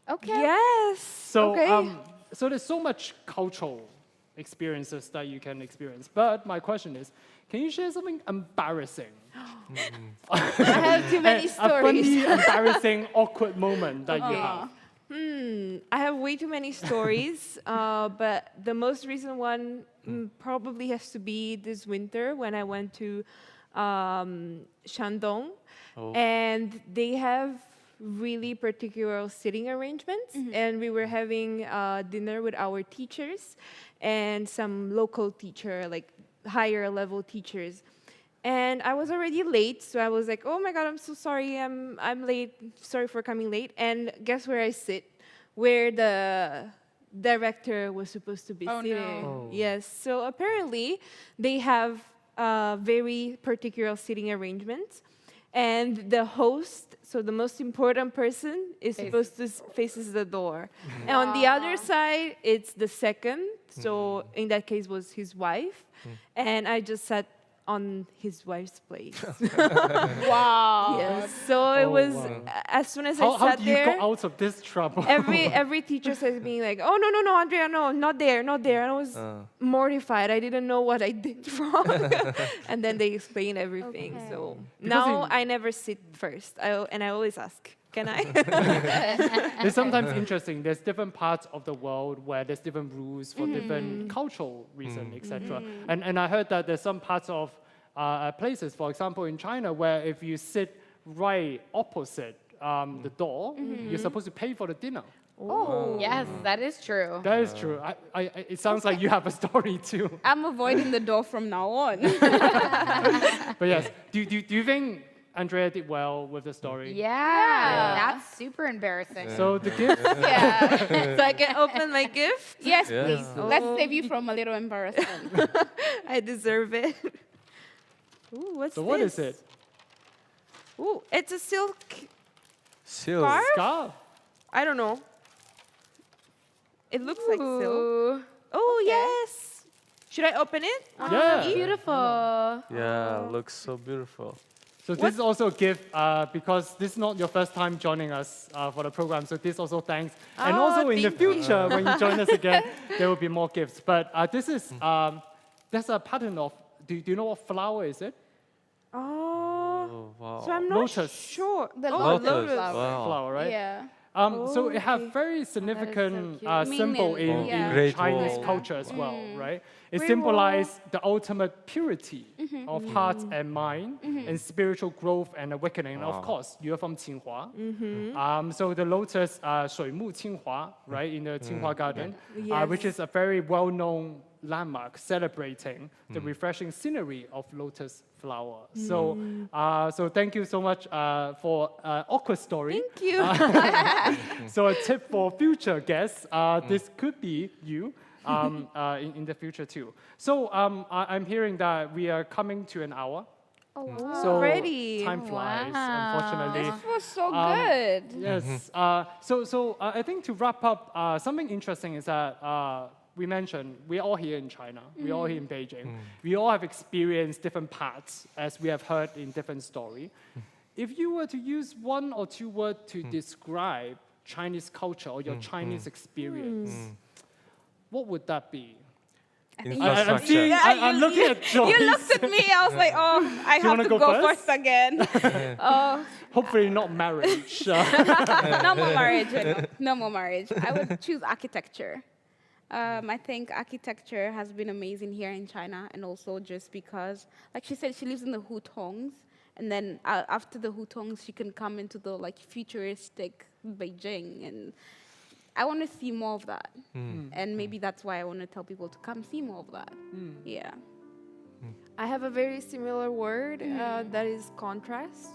Okay. Yes. So, okay. so there's so much cultural experiences that you can experience. But my question is, can you share something embarrassing? I have too many A stories. funny, embarrassing, awkward moment that you have. I have way too many stories, but the most recent one probably has to be this winter when I went to Shandong, and they have really particular sitting arrangements, and we were having dinner with our teachers and some local teacher, like higher level teachers. And I was already late, so I was like, "Oh my God, I'm so sorry, I'm late. Sorry for coming late." And guess where I sit? Where the director was supposed to be sitting. No. Yes. So apparently, they have very particular sitting arrangements, and the host, so the most important person, is supposed to faces the door, and on the other side, it's the second. So in that case, was his wife, and I just sat on his wife's place. Wow. Yes. So it was wow. as soon as How I sat do you there, go out of this trouble? every teacher says me like, "Oh no, Andrea, no, not there, not there." And I was mortified. I didn't know what I did wrong. And then they explained everything. Okay. So Because now in- I never sit first. I always ask, "Can I?" It's sometimes interesting. There's different parts of the world where there's different rules for different cultural reasons, etc. And I heard that there's some parts of places, for example, in China, where if you sit right opposite the door, you're supposed to pay for the dinner. Oh. Yes, that is true. That is true. It sounds like you have a story too. I'm avoiding the door from now on. But yes, do you think Andrea did well with the story? Yeah, that's super embarrassing. So the gift. Yeah. So I can open my gift. Yes, Yeah. please. Let's save you from a little embarrassment. I deserve it. Ooh, what's So this? what is it? Ooh, it's a silk Silk. scarf? Scarf. I don't know. It looks like silk. Ooh, Oh, yes. Should I open it? Yeah. beautiful. Yeah, looks so beautiful. So this is also a gift because this is not your first time joining us for the program. So this also thanks. And Oh, also in the thank you. future, when you join us again, there will be more gifts. But this is, there's a pattern of, do you know what flower is it? Oh. Oh, wow. So I'm not Lotus. sure. The oh, lotus Lotus. flower. Wow. Flower, right? Yeah. So it has okay. very significant cute. symbol Meaning, in, yeah. in Great Chinese Wall. culture as well, right? It Great symbolizes the ultimate purity of heart and mind and spiritual growth and awakening. And of Wow. course, you're from Tsinghua. So the lotus, 水木清华, right, in the Tsinghua Garden, Yes. which is a very well-known landmark celebrating the refreshing scenery of lotus flower. So, so thank you so much for awkward story. Thank you. So a tip for future guests, this could be you in the future too. So I'm hearing that we are coming to an hour. Oh, wow. So Already? time flies, Wow. unfortunately. This was so good. Yes. So I think to wrap up, something interesting is that we mentioned we're all here in China. We're all here in Beijing. We all have experienced different parts, as we have heard in different story. If you were to use one or two words to describe Chinese culture or your Chinese experience, what would that be? Infrastructure. I'm looking at Joyce. You looked at me. I was like, oh, I you have wanna to go go first? first again. Oh, Hopefully not marriage. no more marriage. No more marriage. I would choose architecture. I think architecture has been amazing here in China, and also just because, like she said, she lives in the hutongs, and then after the hutongs, she can come into the like futuristic Beijing, and I want to see more of that. And maybe that's why I want to tell people to come see more of that. Yeah. I have a very similar word that is contrast.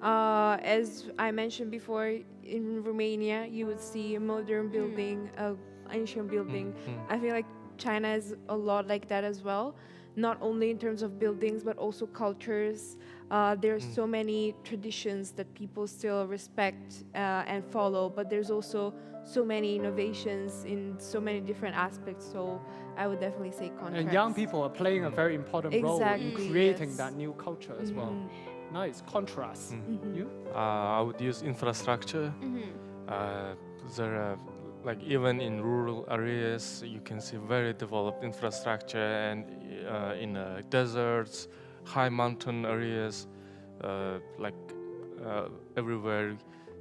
As I mentioned before, in Romania, you would see a modern building, an ancient building. I feel like China is a lot like that as well, not only in terms of buildings, but also cultures. There are so many traditions that people still respect and follow, but there's also so many innovations in so many different aspects. So I would definitely say contrast. And young people are playing a very important role in Exactly, creating yes. that new culture as well. Nice, contrast. You? I would use infrastructure. There are, like even in rural areas, you can see very developed infrastructure, and in deserts, high mountain areas, everywhere,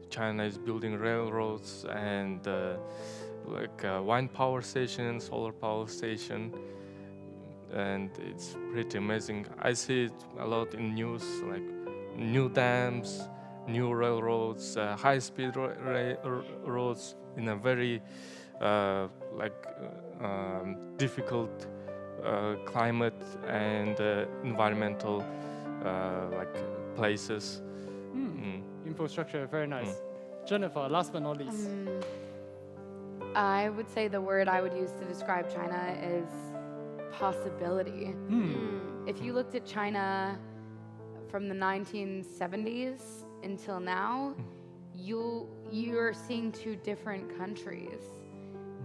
China is building railroads and wind power station, solar power station, and it's pretty amazing. I see it a lot in news, like new dams, new railroads, high-speed roads in a very difficult climate and environmental places. Infrastructure, very nice. Jennifer, last but not least. I would say the word I would use to describe China is possibility. If you looked at China from the 1970s until now, you're seeing two different countries.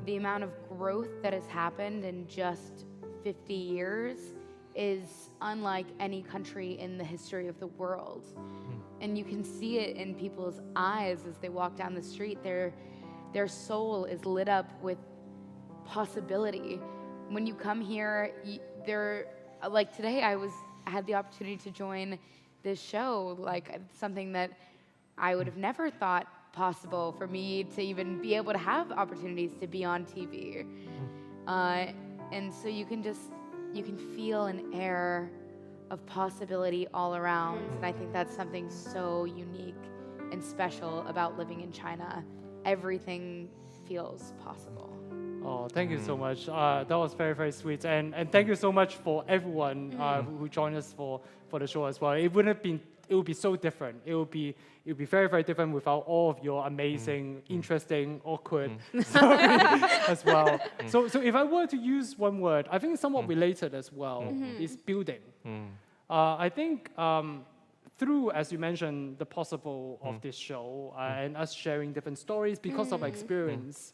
The amount of growth that has happened in just 50 years is unlike any country in the history of the world. And you can see it in people's eyes as they walk down the street. Their soul is lit up with possibility. When you come here, like today I had the opportunity to join this show, like something that I would have never thought possible for me to even be able to have opportunities to be on TV. And so you can feel an air of possibility all around. And I think that's something so unique and special about living in China. Everything feels possible. Oh, thank you so much. That was very, very sweet. And thank you so much for everyone who joined us for the show as well. It would be so different. It would be very, very different without all of your amazing, interesting, awkward story as well. So if I were to use one word, I think it's somewhat related as well, is building. I think through, as you mentioned, the possible of this show and us sharing different stories because of our experience,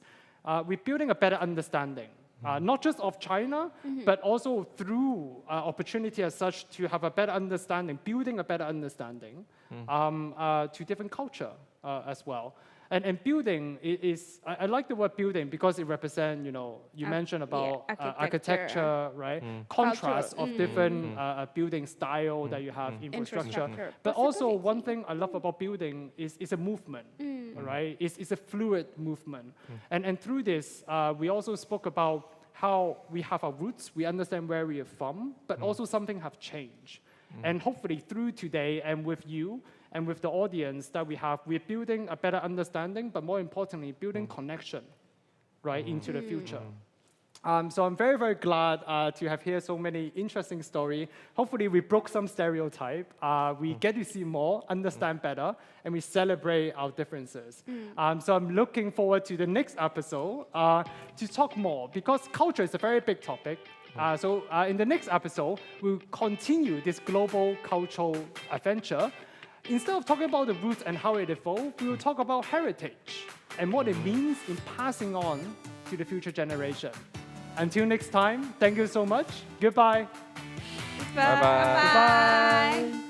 we're building a better understanding, not just of China, but also through opportunity as such to have a better understanding, building a better understanding to different culture as well. And building is, I like the word building because it represents, you mentioned about architecture, right? Contrast of different building style that you have, infrastructure. But also one thing I love about building is a movement, right? It's a fluid movement. And through this, we also spoke about how we have our roots, we understand where we are from, but also something have changed. And hopefully through today and with you, and with the audience that we have, we're building a better understanding, but more importantly, building connection, right, into the future. So I'm very, very glad to have here so many interesting stories. Hopefully we broke some stereotype. We get to see more, understand better, and we celebrate our differences. So I'm looking forward to the next episode to talk more, because culture is a very big topic. So in the next episode, we'll continue this global cultural adventure. Instead of talking about the roots and how it evolved, we will talk about heritage and what it means in passing on to the future generation. Until next time, thank you so much. Goodbye. Bye. Bye-bye. Bye.